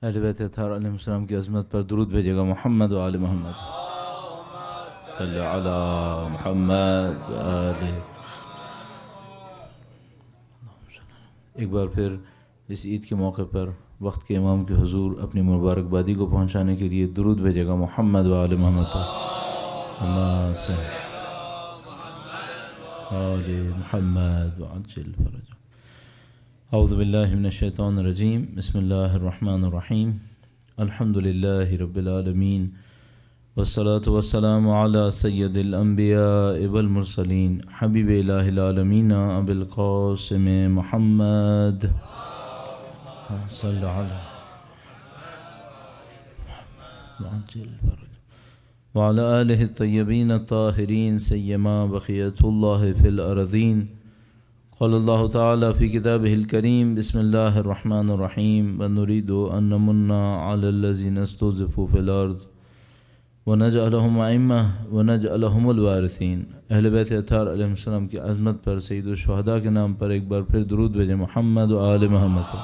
اہل بیت اطہار علیہ السلام کی عظمت پر درود بھیجے گا. محمد و آل محمد صلی علی محمد و آل. ایک بار پھر اس عید کے موقع پر وقت کے امام کے حضور اپنی مبارکبادی کو پہنچانے کے لیے درود بھیجے گا. محمد و آل محمد پر آل محمد وعجل فرجہ. اعوذ باللہ من الشیطان الرجیم. بسم اللہ الرحمن الرحیم. الحمد للہ رب العالمین والصلاة والسلام علی سید الانبیاء والمرسلین حبیب الہ العالمین ابی القاسم محمد صلی علی وعجل فرجہ وعلى آلہ الطیبین الطاہرین سیما بقیۃ اللہ فی الارضین. قال اللہ تعالی فی کتابہ الکریم. بسم اللہ الرحمن الرحیم. ونريد ان نمن علی الذین استضعفوا فی الارض ونجعلهم ائمة ونجعلهم الوارثین. اہل بیت اطہار علیہ السلام کی عظمت پر سید الشہداء کے نام پر ایک بار پھر درود بھیجیں. محمد و آل محمد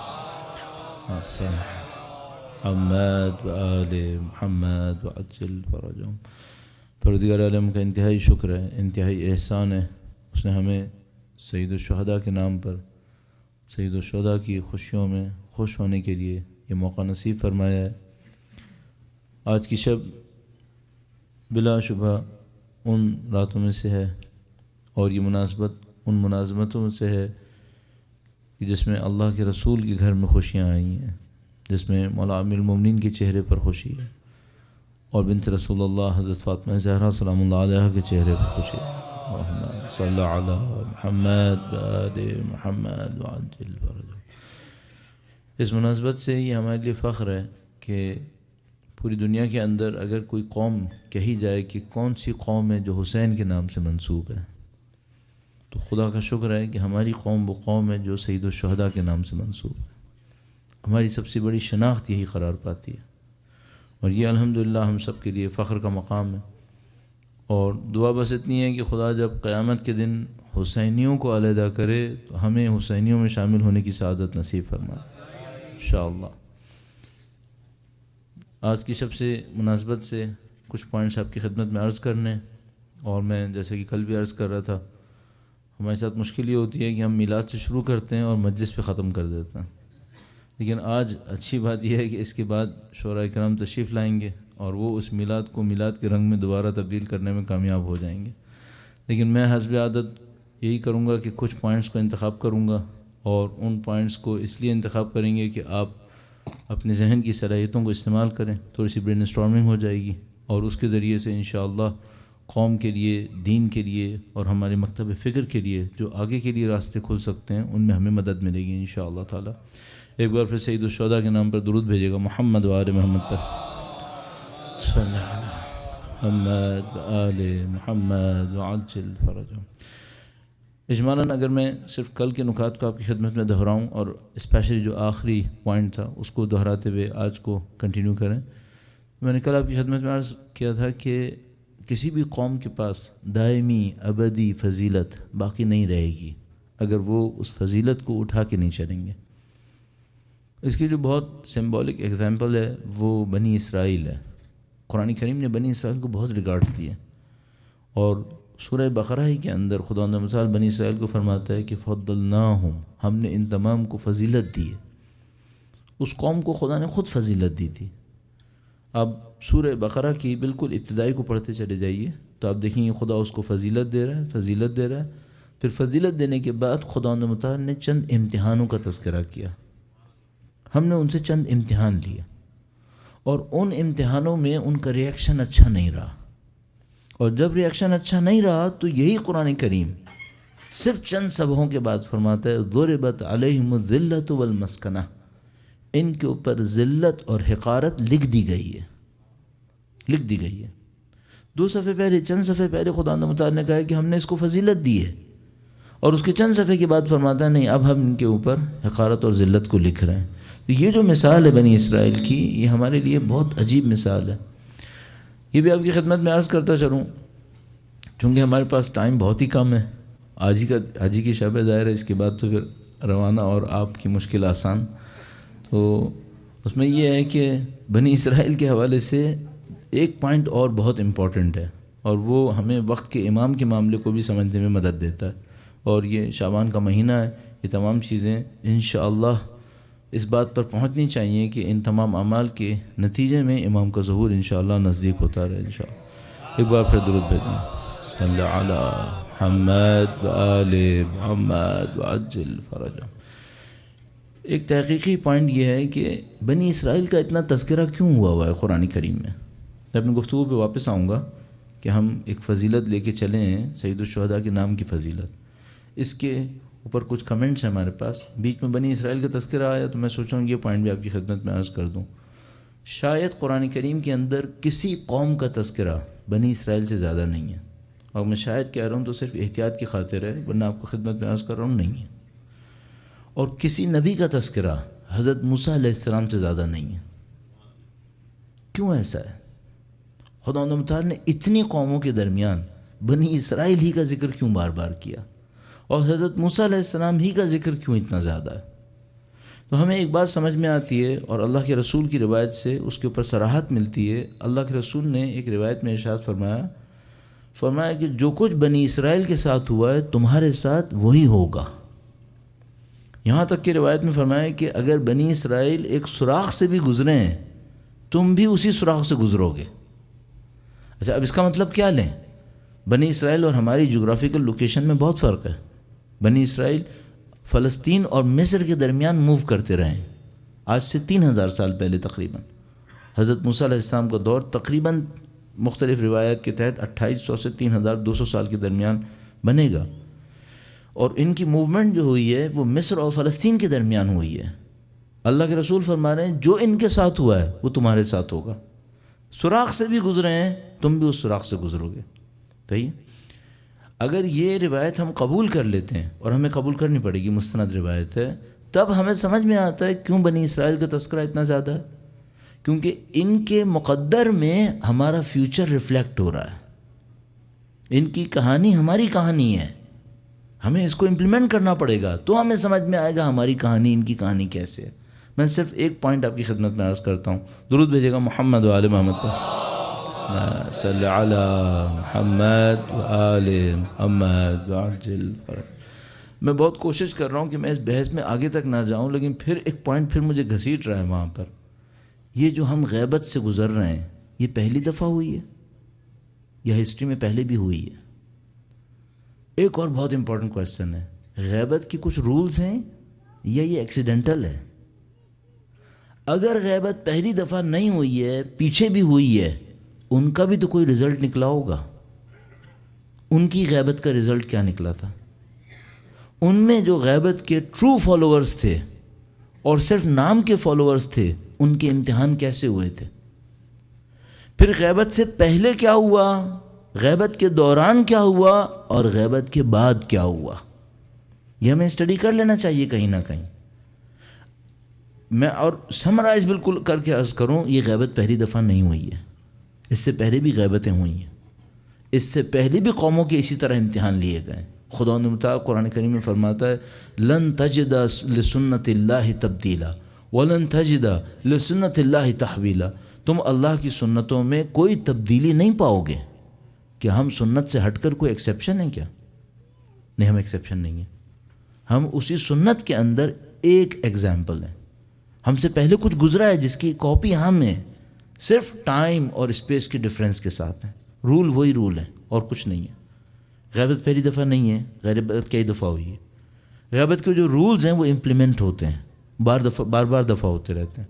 محمد و آل محمد وعجل فرجہم. پروردگار عالم کا انتہائی شکر ہے، انتہائی احسان ہے، اس نے ہمیں سید الشہداء کے نام پر سید الشہداء کی خوشیوں میں خوش ہونے کے لیے یہ موقع نصیب فرمایا ہے. آج کی شب بلا شبہ ان راتوں میں سے ہے اور یہ مناسبت ان مناسبتوں سے ہے کہ جس میں اللہ کے رسول کے گھر میں خوشیاں آئی ہیں، جس میں مولا امیر المومنین کے چہرے پر خوشی ہے اور بنت رسول اللہ حضرت فاطمہ زہرا سلام اللہ علیہ کے چہرے پر خوشی ہے. اللہم صلی علی محمد وآل محمد وعجل فرجہ. اس مناسبت سے یہ ہمارے لیے فخر ہے کہ پوری دنیا کے اندر اگر کوئی قوم کہی جائے کہ کون سی قوم ہے جو حسین کے نام سے منسوب ہے، تو خدا کا شکر ہے کہ ہماری قوم وہ قوم ہے جو سید الشہداء کے نام سے منسوب ہے. ہماری سب سے بڑی شناخت یہی قرار پاتی ہے اور یہ الحمدللہ ہم سب کے لیے فخر کا مقام ہے. اور دعا بس اتنی ہے کہ خدا جب قیامت کے دن حسینیوں کو علیحدہ کرے تو ہمیں حسینیوں میں شامل ہونے کی سعادت نصیب فرمائے انشاءاللہ. آج کی شب سے مناسبت سے کچھ پوائنٹس آپ کی خدمت میں عرض کرنے، اور میں جیسے کہ کل بھی عرض کر رہا تھا، ہمارے ساتھ مشکل یہ ہوتی ہے کہ ہم میلاد سے شروع کرتے ہیں اور مجلس پہ ختم کر دیتے ہیں. لیکن آج اچھی بات یہ ہے کہ اس کے بعد شعراء کرام تشریف لائیں گے اور وہ اس میلاد کو میلاد کے رنگ میں دوبارہ تبدیل کرنے میں کامیاب ہو جائیں گے. لیکن میں حسب عادت یہی کروں گا کہ کچھ پوائنٹس کو انتخاب کروں گا، اور ان پوائنٹس کو اس لیے انتخاب کریں گے کہ آپ اپنے ذہن کی صلاحیتوں کو استعمال کریں. تھوڑی سی برین اسٹارمنگ ہو جائے گی اور اس کے ذریعے سے انشاءاللہ قوم کے لیے، دین کے لیے اور ہمارے مکتب فکر کے لیے جو آگے کے لیے راستے کھل سکتے ہیں ان میں ہمیں مدد ملے گی انشاءاللہ تعالی. ایک بار پھر سید الشہداء کے نام پر درود بھیجے گا. محمد و آل محمد پر صلی علی محمد و آل محمد وعجل فرجہم. اجمالاً اگر میں صرف کل کے نکات کو آپ کی خدمت میں دہراؤں اور اسپیشلی جو آخری پوائنٹ تھا اس کو دہراتے ہوئے آج کو کنٹینیو کریں، میں نے کل آپ کی خدمت میں عرض کیا تھا کہ کسی بھی قوم کے پاس دائمی ابدی فضیلت باقی نہیں رہے گی اگر وہ اس فضیلت کو اٹھا کے نہیں چلیں گے. اس کی جو بہت سمبولک ایگزامپل ہے وہ بنی اسرائیل ہے. قرآن کریم نے بنی اسرائیل کو بہت ریگارڈز دیے، اور سورہ بقرہ ہی کے اندر خداوند متعال بنی اسرائیل کو فرماتا ہے کہ فضلناہم، ہم نے ان تمام کو فضیلت دی ہے. اس قوم کو خدا نے خود فضیلت دی تھی. اب سورہ بقرہ کی بالکل ابتدائی کو پڑھتے چلے جائیے تو آپ دیکھیں گے خدا اس کو فضیلت دے رہا ہے، فضیلت دے رہا ہے. پھر فضیلت دینے کے بعد خداوند متعال نے چند امتحانوں کا تذکرہ کیا. ہم نے ان سے چند امتحان لیے اور ان امتحانوں میں ان کا ریئیکشن اچھا نہیں رہا، اور جب ریئیکشن اچھا نہیں رہا تو یہی قرآن کریم صرف چند صبحوں کے بعد فرماتا ہے ضربت علیہم الذلۃ والمسکنہ، ان کے اوپر ذلت اور حقارت لکھ دی گئی ہے، لکھ دی گئی ہے. 2 صفحے پہلے، چند صفحے پہلے خدا متعال نے کہا ہے کہ ہم نے اس کو فضیلت دی ہے، اور اس کے چند صفحے کے بعد فرماتا ہے نہیں، اب ہم ان کے اوپر حقارت اور ذلت کو لکھ رہے ہیں. یہ جو مثال ہے بنی اسرائیل کی، یہ ہمارے لیے بہت عجیب مثال ہے. یہ بھی آپ کی خدمت میں عرض کرتا چلوں، چونکہ ہمارے پاس ٹائم بہت ہی کم ہے. آج ہی کی شب ظاہر ہے، اس کے بعد تو پھر روانہ اور آپ کی مشکل آسان. تو اس میں یہ ہے کہ بنی اسرائیل کے حوالے سے ایک پوائنٹ اور بہت امپورٹنٹ ہے، اور وہ ہمیں وقت کے امام کے معاملے کو بھی سمجھنے میں مدد دیتا ہے، اور یہ شعبان کا مہینہ ہے، یہ تمام چیزیں انشاءاللہ اس بات پر پہنچنی چاہیے کہ ان تمام اعمال کے نتیجے میں امام کا ظہور انشاءاللہ نزدیک ہوتا رہے انشاءاللہ۔ ایک بار پھر درود بھیجنا، صلی علی محمد وآل محمد وعجل فرجہ۔ ایک تحقیقی پوائنٹ یہ ہے کہ بنی اسرائیل کا اتنا تذکرہ کیوں ہوا ہے قرآن کریم میں۔ میں اپنی گفتگو پہ واپس آؤں گا کہ ہم ایک فضیلت لے کے چلے ہیں سید الشہداء کے نام کی فضیلت، اس کے اوپر کچھ کمنٹس ہیں ہمارے پاس۔ بیچ میں بنی اسرائیل کا تذکرہ آیا تو میں سوچا ہوں یہ پوائنٹ بھی آپ کی خدمت میں عرض کر دوں۔ شاید قرآن کریم کے اندر کسی قوم کا تذکرہ بنی اسرائیل سے زیادہ نہیں ہے، اور میں شاید کہہ رہا ہوں تو صرف احتیاط کی خاطر ہے، ورنہ آپ کو خدمت میں عرض کر رہا ہوں نہیں ہے۔ اور کسی نبی کا تذکرہ حضرت موسیٰ علیہ السلام سے زیادہ نہیں ہے۔ کیوں ایسا ہے؟ خدا متعال نے اتنی قوموں کے درمیان بنی اسرائیل ہی کا ذکر کیوں بار بار کیا، اور حضرت موسیٰ علیہ السلام ہی کا ذکر کیوں اتنا زیادہ ہے؟ تو ہمیں ایک بات سمجھ میں آتی ہے، اور اللہ کے رسول کی روایت سے اس کے اوپر صراحت ملتی ہے۔ اللہ کے رسول نے ایک روایت میں ارشاد فرمایا کہ جو کچھ بنی اسرائیل کے ساتھ ہوا ہے تمہارے ساتھ وہی ہوگا۔ یہاں تک کہ روایت میں فرمایا کہ اگر بنی اسرائیل ایک سوراخ سے بھی گزرے ہیں تم بھی اسی سوراخ سے گزرو گے۔ اچھا، اب اس کا مطلب کیا لیں؟ بنی اسرائیل اور ہماری جغرافیکل لوکیشن میں بہت فرق ہے۔ بنی اسرائیل فلسطین اور مصر کے درمیان موو کرتے رہے ہیں آج سے 3000 سال پہلے تقریباً۔ حضرت موسیٰ علیہ السلام کا دور تقریباً مختلف روایات کے تحت 2800 سے 3200 سال کے درمیان بنے گا، اور ان کی موومنٹ جو ہوئی ہے وہ مصر اور فلسطین کے درمیان ہوئی ہے۔ اللہ کے رسول فرما رہے ہیں جو ان کے ساتھ ہوا ہے وہ تمہارے ساتھ ہوگا۔ سوراخ سے بھی گزرے ہیں تم بھی اس سوراخ سے گزرو گے۔ صحیح؟ اگر یہ روایت ہم قبول کر لیتے ہیں، اور ہمیں قبول کرنی پڑے گی، مستند روایت ہے، تب ہمیں سمجھ میں آتا ہے کیوں بنی اسرائیل کا تذکرہ اتنا زیادہ ہے، کیونکہ ان کے مقدر میں ہمارا فیوچر ریفلیکٹ ہو رہا ہے۔ ان کی کہانی ہماری کہانی ہے، ہمیں اس کو امپلیمنٹ کرنا پڑے گا تو ہمیں سمجھ میں آئے گا ہماری کہانی ان کی کہانی کیسے ہے۔ میں صرف ایک پوائنٹ آپ کی خدمت میں عرض کرتا ہوں، درود بھیجے گا محمد و آل محمد پر، صلی علی محمد و آل محمد وعجل فرج۔ میں بہت کوشش کر رہا ہوں کہ میں اس بحث میں آگے تک نہ جاؤں، لیکن پھر ایک پوائنٹ پھر مجھے گھسیٹ رہا ہے وہاں پر۔ یہ جو ہم غیبت سے گزر رہے ہیں یہ پہلی دفعہ ہوئی ہے یا ہسٹری میں پہلے بھی ہوئی ہے؟ ایک اور بہت امپورٹنٹ کویسچن ہے، غیبت کی کچھ رولز ہیں یا یہ ایکسیڈنٹل ہے؟ اگر غیبت پہلی دفعہ نہیں ہوئی ہے، پیچھے بھی ہوئی ہے، ان کا بھی تو کوئی رزلٹ نکلا ہوگا۔ ان کی غیبت کا رزلٹ کیا نکلا تھا؟ ان میں جو غیبت کے ٹرو فالوورز تھے اور صرف نام کے فالوورز تھے، ان کے امتحان کیسے ہوئے تھے؟ پھر غیبت سے پہلے کیا ہوا، غیبت کے دوران کیا ہوا، اور غیبت کے بعد کیا ہوا؟ یہ ہمیں اسٹڈی کر لینا چاہیے کہیں نہ کہیں۔ میں اور سمرائز بالکل کر کے عرض کروں، یہ غیبت پہلی دفعہ نہیں ہوئی ہے، اس سے پہلے بھی غیبتیں ہوئی ہیں، اس سے پہلے بھی قوموں کے اسی طرح امتحان لیے گئے۔ خدا متعال قرآن کریم میں فرماتا ہے لن تجد لسنت اللہ تبدیلا ولن تجد لسنت اللہ تحویلا، تم اللہ کی سنتوں میں کوئی تبدیلی نہیں پاؤ گے۔ کیا ہم سنت سے ہٹ کر کوئی ایکسیپشن ہے کیا؟ نہیں، ہم ایکسیپشن نہیں ہیں، ہم اسی سنت کے اندر ایک ایگزامپل ہیں۔ ہم سے پہلے کچھ گزرا ہے جس کی کاپی ہم ہیں، صرف ٹائم اور اسپیس کے ڈفرینس کے ساتھ ہیں، رول وہی رول ہے اور کچھ نہیں ہے۔ غیبت پہلی دفعہ نہیں ہے، غیبت کئی دفعہ ہوئی ہے۔ غیبت کے جو رولز ہیں وہ امپلیمنٹ ہوتے ہیں، بار بار دفعہ ہوتے رہتے ہیں۔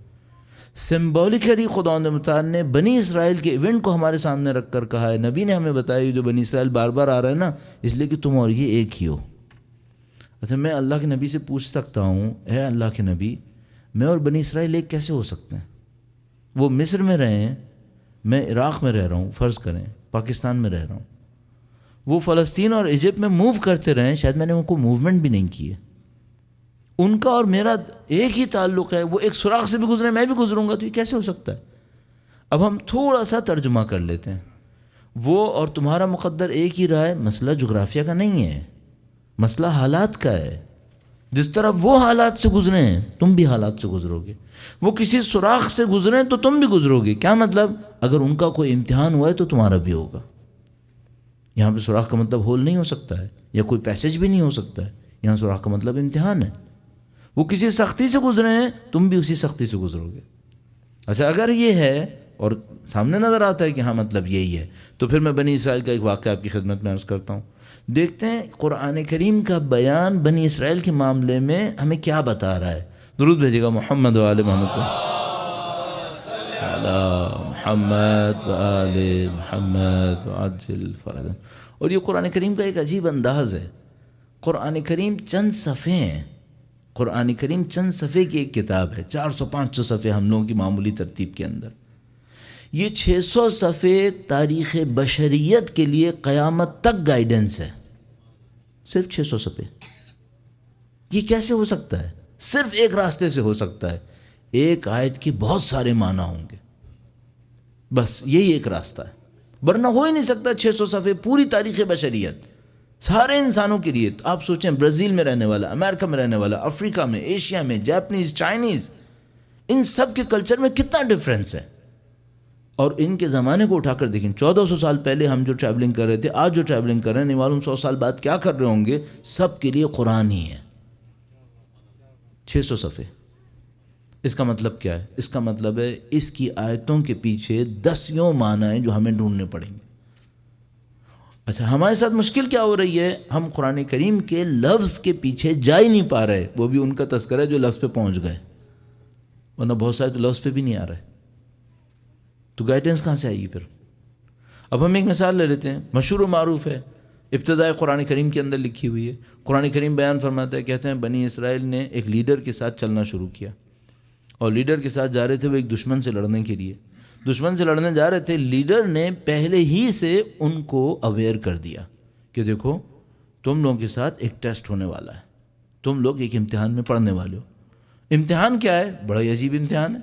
سمبولیکلی خدا متعال نے بنی اسرائیل کے ایونٹ کو ہمارے سامنے رکھ کر کہا ہے، نبی نے ہمیں بتایا جو بنی اسرائیل بار بار آ رہا ہے نا، اس لیے کہ تم اور یہ ایک ہی ہو۔ اچھا، میں اللہ کے نبی سے پوچھ سکتا ہوں، اے اللہ کے نبی، میں اور بنی اسرائیل ایک کیسے ہو سکتے ہیں؟ وہ مصر میں رہے ہیں، میں عراق میں رہ رہا ہوں، فرض کریں پاکستان میں رہ رہا ہوں، وہ فلسطین اور ایجپٹ میں موو کرتے رہے ہیں، شاید میں نے ان کو موومنٹ بھی نہیں کی ہے، ان کا اور میرا ایک ہی تعلق ہے، وہ ایک سوراخ سے بھی گزرے میں بھی گزروں گا، تو یہ کیسے ہو سکتا ہے؟ اب ہم تھوڑا سا ترجمہ کر لیتے ہیں، وہ اور تمہارا مقدر ایک ہی رہا ہے، مسئلہ جغرافیہ کا نہیں ہے، مسئلہ حالات کا ہے۔ جس طرح وہ حالات سے گزرے ہیں تم بھی حالات سے گزرو گے، وہ کسی سوراخ سے گزرے تو تم بھی گزرو گے. کیا مطلب؟ اگر ان کا کوئی امتحان ہوا ہے تو تمہارا بھی ہوگا. یہاں پہ سوراخ کا مطلب ہول نہیں ہو سکتا ہے، یا کوئی پیسیج بھی نہیں ہو سکتا ہے. یہاں سوراخ کا مطلب امتحان ہے. وہ کسی سختی سے گزرے ہیں، تم بھی اسی سختی سے گزرو گے. اچھا اگر یہ ہے اور سامنے نظر آتا ہے کہ ہاں مطلب یہی ہے، تو پھر میں بنی اسرائیل کا ایک واقعہ آپ کی خدمت میں عرض کرتا ہوں. دیکھتے ہیں قرآن کریم کا بیان بنی اسرائیل کے معاملے میں ہمیں کیا بتا رہا ہے. درود بھیجیے گا محمد و آل محمد محمد و آل محمد وعجل فرجهم. اور یہ قرآن کریم کا ایک عجیب انداز ہے. قرآن کریم چند صفحے ہیں. قرآن کریم چند صفحے کی ایک کتاب ہے، 400-500 صفحے ہم لوگوں کی معمولی ترتیب کے اندر. یہ 600 صفحے تاریخ بشریت کے لیے قیامت تک گائیڈنس ہے. صرف 600 صفحے. یہ کیسے ہو سکتا ہے؟ صرف ایک راستے سے ہو سکتا ہے. ایک آیت کے بہت سارے معنی ہوں گے، بس یہی ایک راستہ ہے، ورنہ ہو ہی نہیں سکتا. 600 صفحے پوری تاریخ بشریت سارے انسانوں کے لیے. تو آپ سوچیں برازیل میں رہنے والا، امریکہ میں رہنے والا، افریقہ میں، ایشیا میں، جاپنیز، چائنیز، ان سب کے کلچر میں کتنا ڈفرینس ہے. اور ان کے زمانے کو اٹھا کر دیکھیں. 1400 سال پہلے ہم جو ٹریولنگ کر رہے تھے، آج جو ٹریولنگ کر رہے ہیں، نہیں معلوم 100 سال بعد کیا کر رہے ہوں گے. سب کے لیے قرآن ہی ہے. 600 صفحے. اس کا مطلب کیا ہے؟ اس کا مطلب ہے اس کی آیتوں کے پیچھے 10 معنی ہیں جو ہمیں ڈھونڈنے پڑیں گے. اچھا ہمارے ساتھ مشکل کیا ہو رہی ہے؟ ہم قرآن کریم کے لفظ کے پیچھے جا ہی نہیں پا رہے. وہ بھی ان کا تذکرہ ہے جو لفظ پہ پہنچ گئے، ورنہ بہت سارے تو لفظ پہ بھی نہیں آ رہے. تو گائیڈنس کہاں سے آئے گی پھر؟ اب ہم ایک مثال لے لیتے ہیں، مشہور و معروف ہے، ابتدائے قرآن کریم کے اندر لکھی ہوئی ہے. قرآن کریم بیان فرماتا ہے، کہتے ہیں بنی اسرائیل نے ایک لیڈر کے ساتھ چلنا شروع کیا، اور لیڈر کے ساتھ جا رہے تھے وہ ایک دشمن سے لڑنے کے لیے. دشمن سے لڑنے جا رہے تھے. لیڈر نے پہلے ہی سے ان کو اویئر کر دیا کہ دیکھو تم لوگوں کے ساتھ ایک ٹیسٹ ہونے والا ہے، تم لوگ ایک امتحان میں پڑھنے والے ہو. امتحان کیا ہے؟ بڑا ہی عجیب امتحان ہے.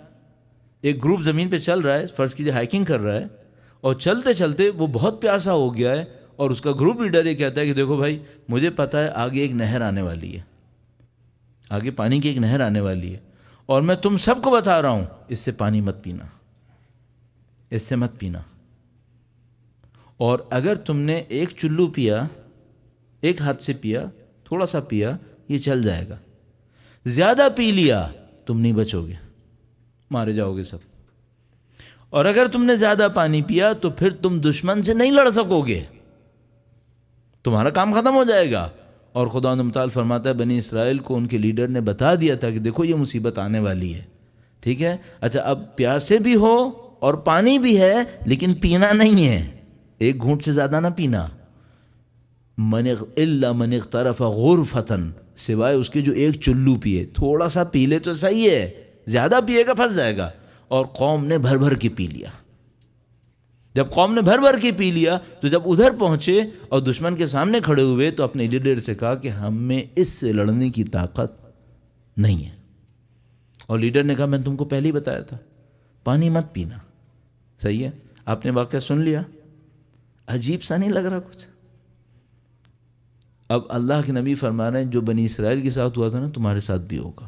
ایک گروپ زمین پہ چل رہا ہے، فرض کیجیے ہائکنگ کر رہا ہے، اور چلتے چلتے وہ بہت پیاسا ہو گیا ہے، اور اس کا گروپ لیڈر یہ کہتا ہے کہ دیکھو بھائی مجھے پتہ ہے آگے ایک نہر آنے والی ہے، آگے پانی کی ایک نہر آنے والی ہے، اور میں تم سب کو بتا رہا ہوں اس سے پانی مت پینا، اس سے مت پینا. اور اگر تم نے ایک چلو پیا، ایک ہاتھ سے پیا، تھوڑا سا پیا، یہ چل جائے گا. زیادہ پی لیا تم نہیں بچو گے، مارے جاؤ گے سب. اور اگر تم نے زیادہ پانی پیا تو پھر تم دشمن سے نہیں لڑ سکو گے، تمہارا کام ختم ہو جائے گا. اور خدا متعال فرماتا ہے بنی اسرائیل کو ان کے لیڈر نے بتا دیا تھا کہ دیکھو یہ مصیبت آنے والی ہے. ٹھیک ہے، اچھا اب پیاسے بھی ہو اور پانی بھی ہے، لیکن پینا نہیں ہے، ایک گھونٹ سے زیادہ نہ پینا. الا من اغترف غرفتن، سوائے اس کے جو ایک چلو پیے. تھوڑا سا پی لے تو صحیح ہے، زیادہ پیے گا پھنس جائے گا. اور قوم نے بھر بھر کے پی لیا. جب قوم نے بھر بھر کے پی لیا تو جب ادھر پہنچے اور دشمن کے سامنے کھڑے ہوئے تو اپنے لیڈر سے کہا کہ ہم میں اس سے لڑنے کی طاقت نہیں ہے. اور لیڈر نے کہا میں تم کو پہلے ہی بتایا تھا پانی مت پینا. صحیح ہے، آپ نے واقعہ سن لیا. عجیب سا نہیں لگ رہا کچھ؟ اب اللہ کے نبی فرما رہے ہیں جو بنی اسرائیل کے ساتھ ہوا تھا نا تمہارے ساتھ بھی ہوگا.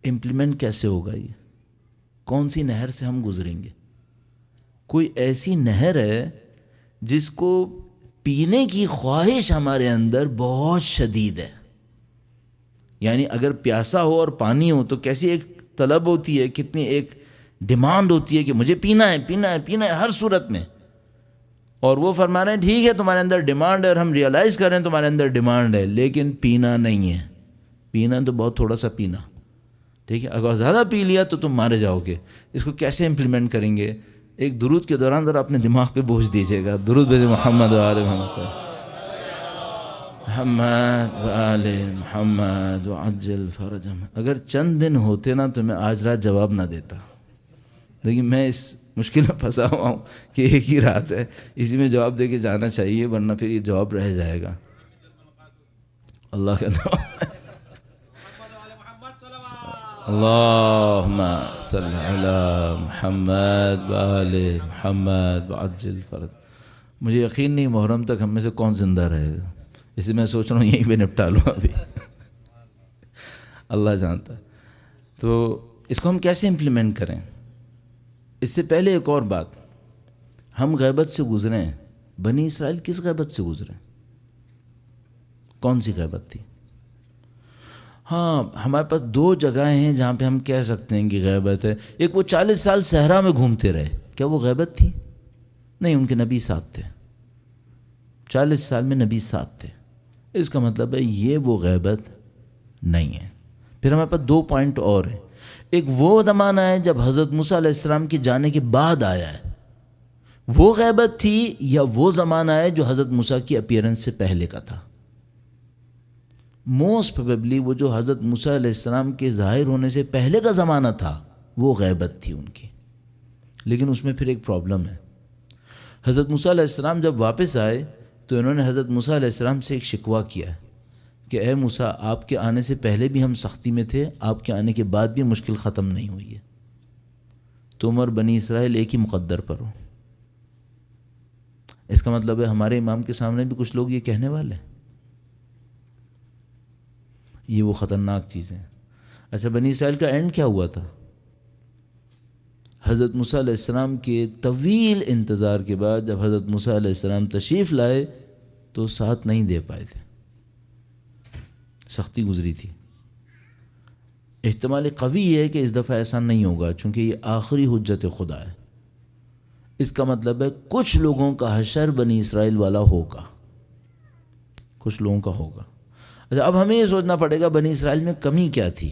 امپلیمنٹ کیسے ہوگا؟ یہ کون سی نہر سے ہم گزریں گے؟ کوئی ایسی نہر ہے جس کو پینے کی خواہش ہمارے اندر بہت شدید ہے. یعنی اگر پیاسا ہو اور پانی ہو تو کیسی ایک طلب ہوتی ہے، کتنی ایک ڈیمانڈ ہوتی ہے کہ مجھے پینا ہے پینا ہے پینا ہے ہر صورت میں. اور وہ فرما رہے ہیں ٹھیک ہے تمہارے اندر ڈیمانڈ ہے اور ہم ریئلائز کر رہے ہیں تمہارے اندر ڈیمانڈ ہے، لیکن پینا نہیں ہے. پینا تو بہت تھوڑا سا پینا. ٹھیک ہے، اگر زیادہ پی لیا تو تم مارے جاؤ گے. اس کو کیسے امپلیمنٹ کریں گے؟ ایک درود کے دوران ذرا اپنے دماغ پہ بوجھ دیجیے گا. درود بھیجے محمد و آل محمد محمد و آل محمد وعجل فرجهم. اگر چند دن ہوتے نا تو میں آج رات جواب نہ دیتا، لیکن میں اس مشکل میں پھنسا ہوا ہوں کہ ایک ہی رات ہے، اسی میں جواب دے کے جانا چاہیے ورنہ پھر یہ جواب رہ جائے گا. اللہ کا نام اللہم صلی علی محمد و آل محمد وعجل فرج. مجھے یقین نہیں محرم تک ہم میں سے کون زندہ رہے گا، اس لیے میں سوچ رہا ہوں یہیں پہ نپٹا لوں ابھی. اللہ جانتا ہے۔ تو اس کو ہم کیسے امپلیمنٹ کریں؟ اس سے پہلے ایک اور بات، ہم غیبت سے گزرے ہیں، بنی اسرائیل کس غیبت سے گزرے؟ کون سی غیبت تھی؟ ہاں، ہمارے پاس دو جگہیں ہیں جہاں پہ ہم کہہ سکتے ہیں کہ غیبت ہے۔ ایک، وہ 40 سال صحرا میں گھومتے رہے، کیا وہ غیبت تھی؟ نہیں، ان کے نبی ساتھ تھے، 40 سال میں نبی ساتھ تھے، اس کا مطلب ہے یہ وہ غیبت نہیں ہے۔ پھر ہمارے پاس دو پوائنٹ اور ہیں، ایک وہ زمانہ ہے جب حضرت موسیٰ علیہ السلام کے جانے کے بعد آیا ہے، وہ غیبت تھی، یا وہ زمانہ ہے جو حضرت موسیٰ کی اپیرنس سے پہلے کا تھا؟ موسٹ پروبیبلی وہ جو حضرت موسیٰ علیہ السلام کے ظاہر ہونے سے پہلے کا زمانہ تھا وہ غیبت تھی ان کی۔ لیکن اس میں پھر ایک پرابلم ہے، حضرت موسیٰ علیہ السلام جب واپس آئے تو انہوں نے حضرت موسیٰ علیہ السلام سے ایک شکوہ کیا ہے کہ اے موسیٰ، آپ کے آنے سے پہلے بھی ہم سختی میں تھے، آپ کے آنے کے بعد بھی مشکل ختم نہیں ہوئی ہے، تم اور بنی اسرائیل ایک ہی مقدر پر ہو۔ اس کا مطلب ہے ہمارے امام کے سامنے بھی کچھ لوگ یہ کہنے والے ہیں، یہ وہ خطرناک چیزیں ہیں۔ اچھا، بنی اسرائیل کا اینڈ کیا ہوا تھا؟ حضرت موسیٰ علیہ السلام کے طویل انتظار کے بعد جب حضرت موسیٰ علیہ السلام تشریف لائے تو ساتھ نہیں دے پائے تھے، سختی گزری تھی۔ احتمال قوی ہے کہ اس دفعہ ایسا نہیں ہوگا، چونکہ یہ آخری حجت خدا ہے۔ اس کا مطلب ہے کچھ لوگوں کا حشر بنی اسرائیل والا ہوگا، کچھ لوگوں کا ہوگا۔ اچھا، اب ہمیں یہ سوچنا پڑے گا بنی اسرائیل میں کمی کیا تھی،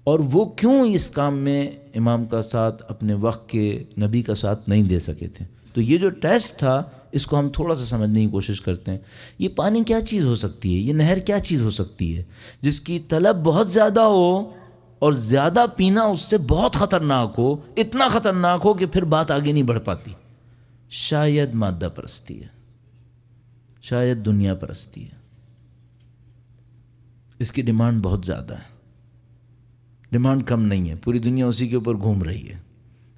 اور وہ کیوں اس کام میں امام کا ساتھ، اپنے وقت کے نبی کا ساتھ نہیں دے سکے تھے۔ تو یہ جو ٹیسٹ تھا اس کو ہم تھوڑا سا سمجھنے کی کوشش کرتے ہیں۔ یہ پانی کیا چیز ہو سکتی ہے، یہ نہر کیا چیز ہو سکتی ہے جس کی طلب بہت زیادہ ہو اور زیادہ پینا اس سے بہت خطرناک ہو، اتنا خطرناک ہو کہ پھر بات آگے نہیں بڑھ پاتی؟ شاید مادہ پرستی ہے، شاید دنیا پرستی ہے۔ اس کی ڈیمانڈ بہت زیادہ ہے، ڈیمانڈ کم نہیں ہے، پوری دنیا اسی کے اوپر گھوم رہی ہے،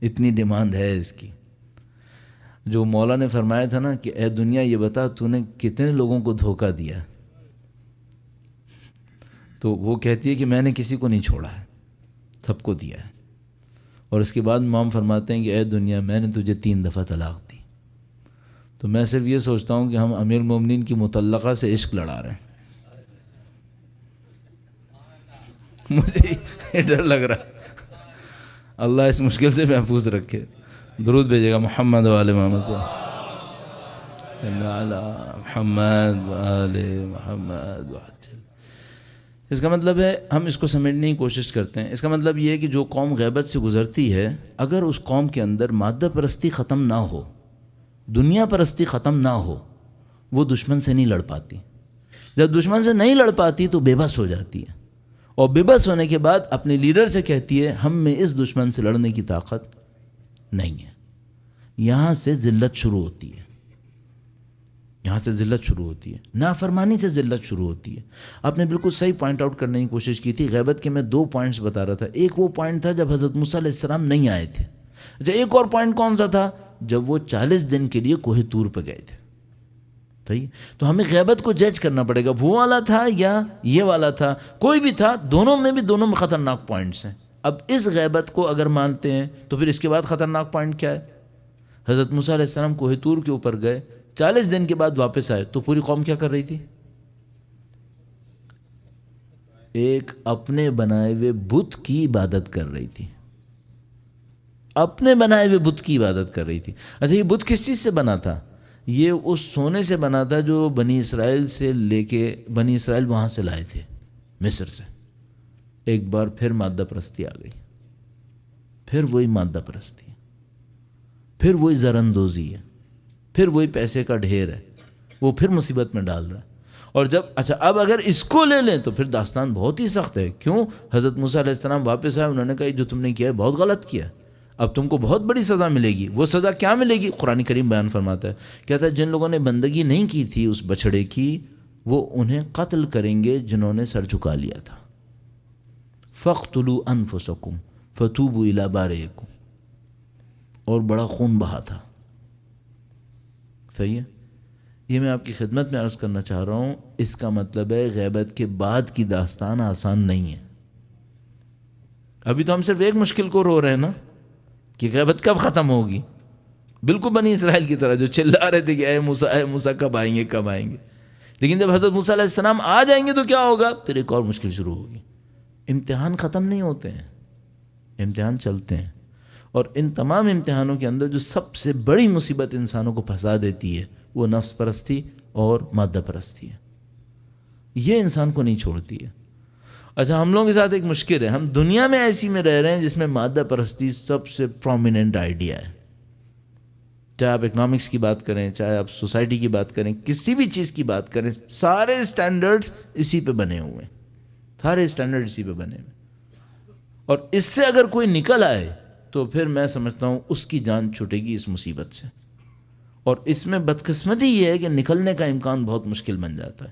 اتنی ڈیمانڈ ہے اس کی۔ جو مولا نے فرمایا تھا نا کہ اے دنیا یہ بتا تو نے کتنے لوگوں کو دھوکہ دیا، تو وہ کہتی ہے کہ میں نے کسی کو نہیں چھوڑا ہے، سب کو دیا ہے۔ اور اس کے بعد امام فرماتے ہیں کہ اے دنیا میں نے تجھے 3 دفعہ طلاق دی۔ تو میں صرف یہ سوچتا ہوں کہ ہم امیر المومنین کی مطلقہ سے عشق لڑا رہے ہیں، مجھے یہ ڈر لگ رہا۔ اللہ اس مشکل سے محفوظ رکھے۔ درود بھیجے گا محمد و آل محمد محمد و آل محمد۔ اس کا مطلب ہے ہم اس کو سمجھنے کی کوشش کرتے ہیں۔ اس کا مطلب یہ ہے کہ جو قوم غیبت سے گزرتی ہے، اگر اس قوم کے اندر مادہ پرستی ختم نہ ہو، دنیا پرستی ختم نہ ہو، وہ دشمن سے نہیں لڑ پاتی۔ جب دشمن سے نہیں لڑ پاتی تو بے بس ہو جاتی ہے، اور بے بس ہونے کے بعد اپنے لیڈر سے کہتی ہے ہم میں اس دشمن سے لڑنے کی طاقت نہیں ہے۔ یہاں سے ذلت شروع ہوتی ہے، یہاں سے ذلت شروع ہوتی ہے، نافرمانی سے ذلت شروع ہوتی ہے۔ آپ نے بالکل صحیح پوائنٹ آؤٹ کرنے کی کوشش کی تھی۔ غیبت کے میں 2 پوائنٹس بتا رہا تھا۔ ایک وہ پوائنٹ تھا جب حضرت موسیٰ علیہ السلام نہیں آئے تھے۔ اچھا، ایک اور پوائنٹ کون سا تھا؟ جب وہ 40 دن کے لیے کوہ طور پہ گئے تھے۔ صحیح، تو ہمیں غیبت کو جج کرنا پڑے گا، وہ والا تھا یا یہ والا تھا؟ کوئی بھی تھا، دونوں میں خطرناک پوائنٹس ہیں۔ اب اس غیبت کو اگر مانتے ہیں تو پھر اس کے بعد خطرناک پوائنٹ کیا ہے؟ حضرت موسیٰ علیہ السلام کوہ طور کے اوپر گئے، 40 دن کے بعد واپس آئے تو پوری قوم کیا کر رہی تھی؟ ایک اپنے بنائے ہوئے بت کی عبادت کر رہی تھی، اپنے بنائے ہوئے بت کی عبادت کر رہی تھی۔ اچھا، یہ بت کس چیز سے بنا تھا؟ یہ اس سونے سے بنا تھا جو بنی اسرائیل سے لے کے بنی اسرائیل وہاں سے لائے تھے، مصر سے۔ ایک بار پھر مادہ پرستی آ گئی، پھر وہی مادہ پرستی ہے، پھر وہی زراندوزی ہے، پھر وہی پیسے کا ڈھیر ہے، وہ پھر مصیبت میں ڈال رہا ہے۔ اور جب اچھا اب اگر اس کو لے لیں تو پھر داستان بہت ہی سخت ہے۔ کیوں؟ حضرت موسیٰ علیہ السلام واپس آئے، انہوں نے کہا جو تم نے کیا ہے بہت غلط کیا، اب تم کو بہت بڑی سزا ملے گی۔ وہ سزا کیا ملے گی؟ قرآن کریم بیان فرماتا ہے، کہتا ہے جن لوگوں نے بندگی نہیں کی تھی اس بچھڑے کی، وہ انہیں قتل کریں گے جنہوں نے سر جھکا لیا تھا۔ فَاقْتُلُوا أَنفُسَكُمْ فَتُوبُوا إِلَىٰ بَارِئِكُمْ، اور بڑا خون بہا تھا۔ صحیح ہے، یہ میں آپ کی خدمت میں عرض کرنا چاہ رہا ہوں۔ اس کا مطلب ہے غیبت کے بعد کی داستان آسان نہیں ہے۔ ابھی تو ہم صرف ایک مشکل کو رو رہے ہیں نا کہ غیبت کب ختم ہوگی، بالکل بنی اسرائیل کی طرح جو چلا رہے تھے کہ اے موسیٰ کب آئیں گے کب آئیں گے. لیکن جب حضرت موسیٰ علیہ السلام آ جائیں گے تو کیا ہوگا؟ پھر ایک اور مشکل شروع ہوگی. امتحان ختم نہیں ہوتے ہیں، امتحان چلتے ہیں. اور ان تمام امتحانوں کے اندر جو سب سے بڑی مصیبت انسانوں کو پھنسا دیتی ہے وہ نفس پرستی اور مادہ پرستی ہے. یہ انسان کو نہیں چھوڑتی ہے. اچھا، ہم لوگوں کے ساتھ ایک مشکل ہے، ہم دنیا میں ایسی میں رہ رہے ہیں جس میں مادہ پرستی سب سے پرومیننٹ آئیڈیا ہے. چاہے آپ اکنامکس کی بات کریں، چاہے آپ سوسائٹی کی بات کریں، کسی بھی چیز کی بات کریں، سارے اسٹینڈرڈز اسی پہ بنے ہوئے ہیں، سارے اسٹینڈرڈ اسی پہ بنے ہوئے. اور اس سے اگر کوئی نکل آئے تو پھر میں سمجھتا ہوں اس کی جان چھوٹے گی اس مصیبت سے. اور اس میں بدقسمتی یہ ہے کہ نکلنے کا امکان بہت مشکل بن جاتا ہے.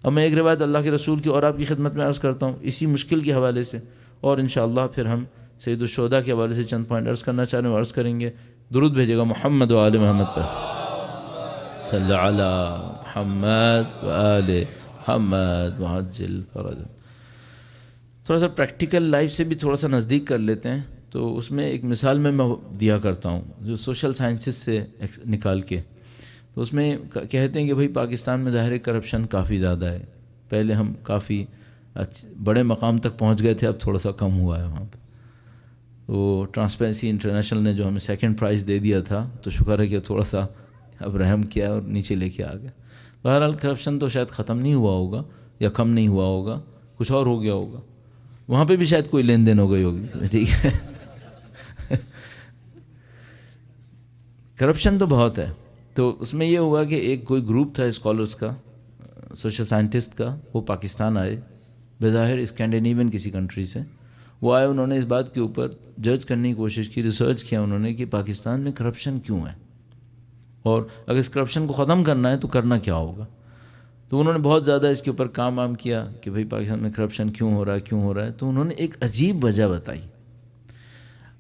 اب میں ایک روایت اللہ کے رسول کی اور آپ کی خدمت میں عرض کرتا ہوں اسی مشکل کے حوالے سے، اور انشاءاللہ پھر ہم سید الشہداء کے حوالے سے چند پوائنٹ عرض کرنا چاہ رہے ہیں، عرض کریں گے. درود بھیجے گا محمد و آل محمد پر، صلی علی محمد و آل محمد وعجل فرج. تھوڑا سا پریکٹیکل لائف سے بھی تھوڑا سا نزدیک کر لیتے ہیں. تو اس میں ایک مثال میں دیا کرتا ہوں جو سوشل سائنسز سے نکال کے. تو اس میں کہتے ہیں کہ بھائی پاکستان میں ظاہر کرپشن کافی زیادہ ہے. پہلے ہم کافی بڑے مقام تک پہنچ گئے تھے، اب تھوڑا سا کم ہوا ہے وہاں پہ. تو ٹرانسپیرنسی انٹرنیشنل نے جو ہمیں سیکنڈ پرائز دے دیا تھا تو شکر ہے کہ تھوڑا سا اب رحم کیا اور نیچے لے کے آ گیا. بہرحال کرپشن تو شاید ختم نہیں ہوا ہوگا یا کم نہیں ہوا ہوگا، کچھ اور ہو گیا ہوگا. وہاں پہ بھی شاید کوئی لین دین ہو گئی ہوگی. ٹھیک ہے، کرپشن تو بہت ہے. تو اس میں یہ ہوا کہ ایک کوئی گروپ تھا اسکالرس کا، سوشل سائنٹسٹ کا، وہ پاکستان آئے، بظاہر اسکینڈینیوین کسی کنٹری سے. وہ آئے، انہوں نے اس بات کے اوپر جج کرنے کی کوشش کی، ریسرچ کیا انہوں نے کہ پاکستان میں کرپشن کیوں ہے اور اگر اس کرپشن کو ختم کرنا ہے تو کرنا کیا ہوگا. تو انہوں نے بہت زیادہ اس کے اوپر کام کیا کہ بھئی پاکستان میں کرپشن کیوں ہو رہا ہے. تو انہوں نے ایک عجیب وجہ بتائی.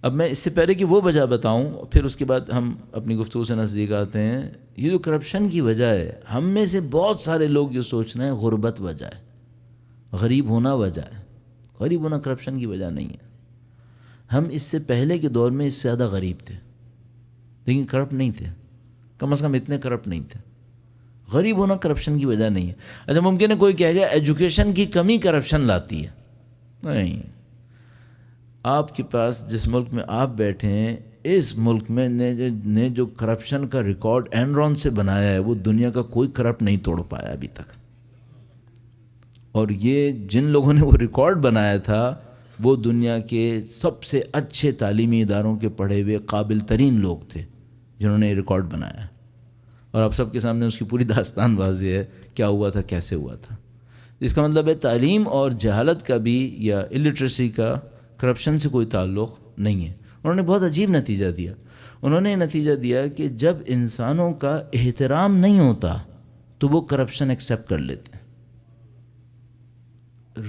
اب میں اس سے پہلے کہ وہ وجہ بتاؤں، پھر اس کے بعد ہم اپنی گفتگو سے نزدیک آتے ہیں. یہ جو کرپشن کی وجہ ہے، ہم میں سے بہت سارے لوگ یہ سوچ رہے ہیں غربت وجہ ہے، غریب ہونا وجہ ہے. غریب ہونا کرپشن کی وجہ نہیں ہے. ہم اس سے پہلے کے دور میں اس سے زیادہ غریب تھے لیکن کرپٹ نہیں تھے، کم از کم اتنے کرپٹ نہیں تھے. غریب ہونا کرپشن کی وجہ نہیں ہے. اچھا، ممکن ہے کوئی کہے گا ایجوکیشن کی کمی کرپشن لاتی ہے. نہیں، آپ کے پاس جس ملک میں آپ بیٹھے ہیں، اس ملک میں نے جو کرپشن کا ریکارڈ اینرون سے بنایا ہے وہ دنیا کا کوئی کرپٹ نہیں توڑ پایا ابھی تک. اور یہ جن لوگوں نے وہ ریکارڈ بنایا تھا وہ دنیا کے سب سے اچھے تعلیمی اداروں کے پڑھے ہوئے قابل ترین لوگ تھے جنہوں نے یہ ریکارڈ بنایا. اور آپ سب کے سامنے اس کی پوری داستان واضح ہے، کیا ہوا تھا، کیسے ہوا تھا. اس کا مطلب ہے تعلیم اور جہالت کا بھی یا الٹریسی کا کرپشن سے کوئی تعلق نہیں ہے. انہوں نے بہت عجیب نتیجہ دیا. انہوں نے نتیجہ دیا کہ جب انسانوں کا احترام نہیں ہوتا تو وہ کرپشن ایکسیپٹ کر لیتے ہیں.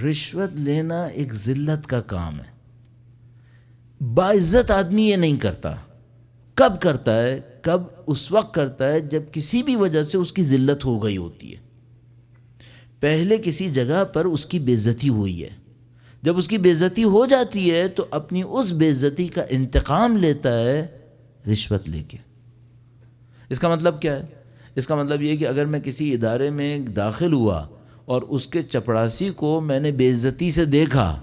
رشوت لینا ایک ذلت کا کام ہے. باعزت آدمی یہ نہیں کرتا. کب کرتا ہے؟ کب؟ اس وقت کرتا ہے جب کسی بھی وجہ سے اس کی ذلت ہو گئی ہوتی ہے. پہلے کسی جگہ پر اس کی بے عزتی ہوئی ہے، جب اس کی بے عزتی ہو جاتی ہے تو اپنی اس بے عزتی کا انتقام لیتا ہے رشوت لے کے. اس کا مطلب کیا ہے؟ اس کا مطلب یہ کہ اگر میں کسی ادارے میں داخل ہوا اور اس کے چپڑاسی کو میں نے بے عزتی سے دیکھا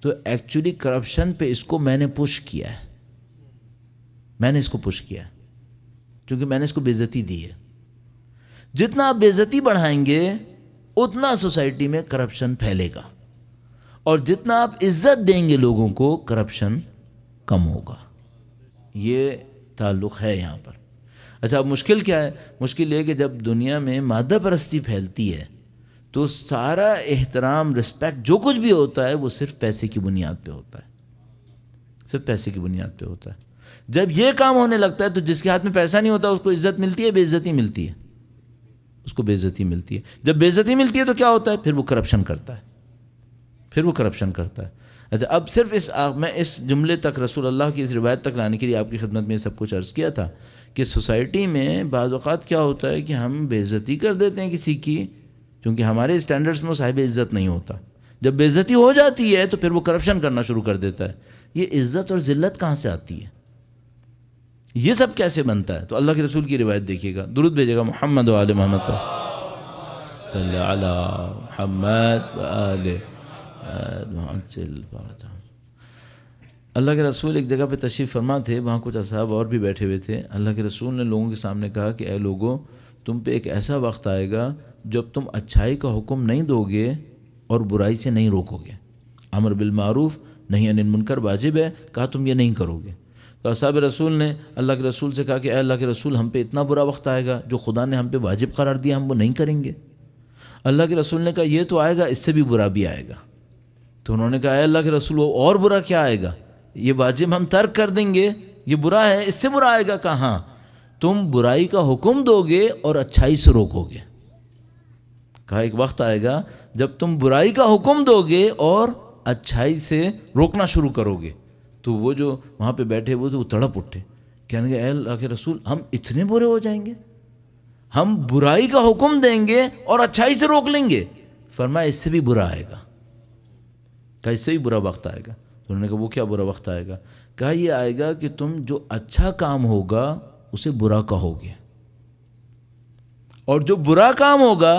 تو ایکچولی کرپشن پہ اس کو میں نے پش کیا ہے. میں نے اس کو پش کیا ہے کیونکہ میں نے اس کو بے عزتی دی ہے. جتنا آپ بے عزتی بڑھائیں گے اتنا سوسائٹی میں کرپشن پھیلے گا، اور جتنا آپ عزت دیں گے لوگوں کو کرپشن کم ہوگا. یہ تعلق ہے یہاں پر. اچھا، اب مشکل کیا ہے؟ مشکل یہ کہ جب دنیا میں مادہ پرستی پھیلتی ہے تو سارا احترام، رسپیکٹ، جو کچھ بھی ہوتا ہے وہ صرف پیسے کی بنیاد پہ ہوتا ہے. صرف پیسے کی بنیاد پہ ہوتا ہے. جب یہ کام ہونے لگتا ہے تو جس کے ہاتھ میں پیسہ نہیں ہوتا اس کو عزت ملتی ہے، بے عزتی ملتی ہے. اس کو بے عزتی ملتی ہے. جب بے عزتی ملتی ہے تو کیا ہوتا ہے؟ پھر وہ کرپشن کرتا ہے. پھر وہ کرپشن کرتا ہے. اچھا، اب صرف میں اس جملے تک، رسول اللہ کی اس روایت تک لانے کے لیے آپ کی خدمت میں سب کچھ عرض کیا تھا کہ سوسائٹی میں بعض اوقات کیا ہوتا ہے کہ ہم بے عزتی کر دیتے ہیں کسی کی، کیونکہ ہمارے اسٹینڈرڈز میں وہ صاحب عزت نہیں ہوتا. جب بے عزتی ہو جاتی ہے تو پھر وہ کرپشن کرنا شروع کر دیتا ہے. یہ عزت اور ذلت کہاں سے آتی ہے؟ یہ سب کیسے بنتا ہے؟ تو اللہ کے رسول کی روایت دیکھیے گا، درود بھیجے گا محمد و آل محمد صلی علی محمد و آل محمد. اللہ کے رسول ایک جگہ پہ تشریف فرما تھے، وہاں کچھ اصحاب اور بھی بیٹھے ہوئے تھے. اللہ کے رسول نے لوگوں کے سامنے کہا کہ اے لوگوں، تم پہ ایک ایسا وقت آئے گا جب تم اچھائی کا حکم نہیں دو گے اور برائی سے نہیں روکو گے. امر بالمعروف نہی عن المنکر واجب ہے، کہا تم یہ نہیں کرو گے. تو اصحاب رسول نے اللہ کے رسول سے کہا کہ اے اللہ کے رسول، ہم پہ اتنا برا وقت آئے گا جو خدا نے ہم پہ واجب قرار دیا ہم وہ نہیں کریں گے. اللہ کے رسول نے کہا یہ تو آئے گا، اس سے بھی برا بھی آئے گا. تو انہوں نے کہا اے اللہ کے رسول، وہ اور برا کیا آئے گا؟ یہ واجب ہم ترک کر دیں گے، یہ برا ہے، اس سے برا آئے گا. کہاں تم برائی کا حکم دو گے اور اچھائی سے روکو گے. کہا ایک وقت آئے گا جب تم برائی کا حکم دو گے اور اچھائی سے روکنا شروع کرو گے. تو وہ جو وہاں پہ بیٹھے وہ تو تڑپ اٹھے، کہنے گے اے اللہ کے رسول، ہم اتنے برے ہو جائیں گے؟ ہم برائی کا حکم دیں گے اور اچھائی سے روک لیں گے. فرمایا اس سے بھی برا آئے گا. کہا اس سے بھی برا وقت آئے گا. تو انہوں نے کہا وہ کیا برا وقت آئے گا؟ کہا یہ آئے گا کہ تم جو اچھا کام ہوگا اسے برا کہو گے، اور جو برا کام ہوگا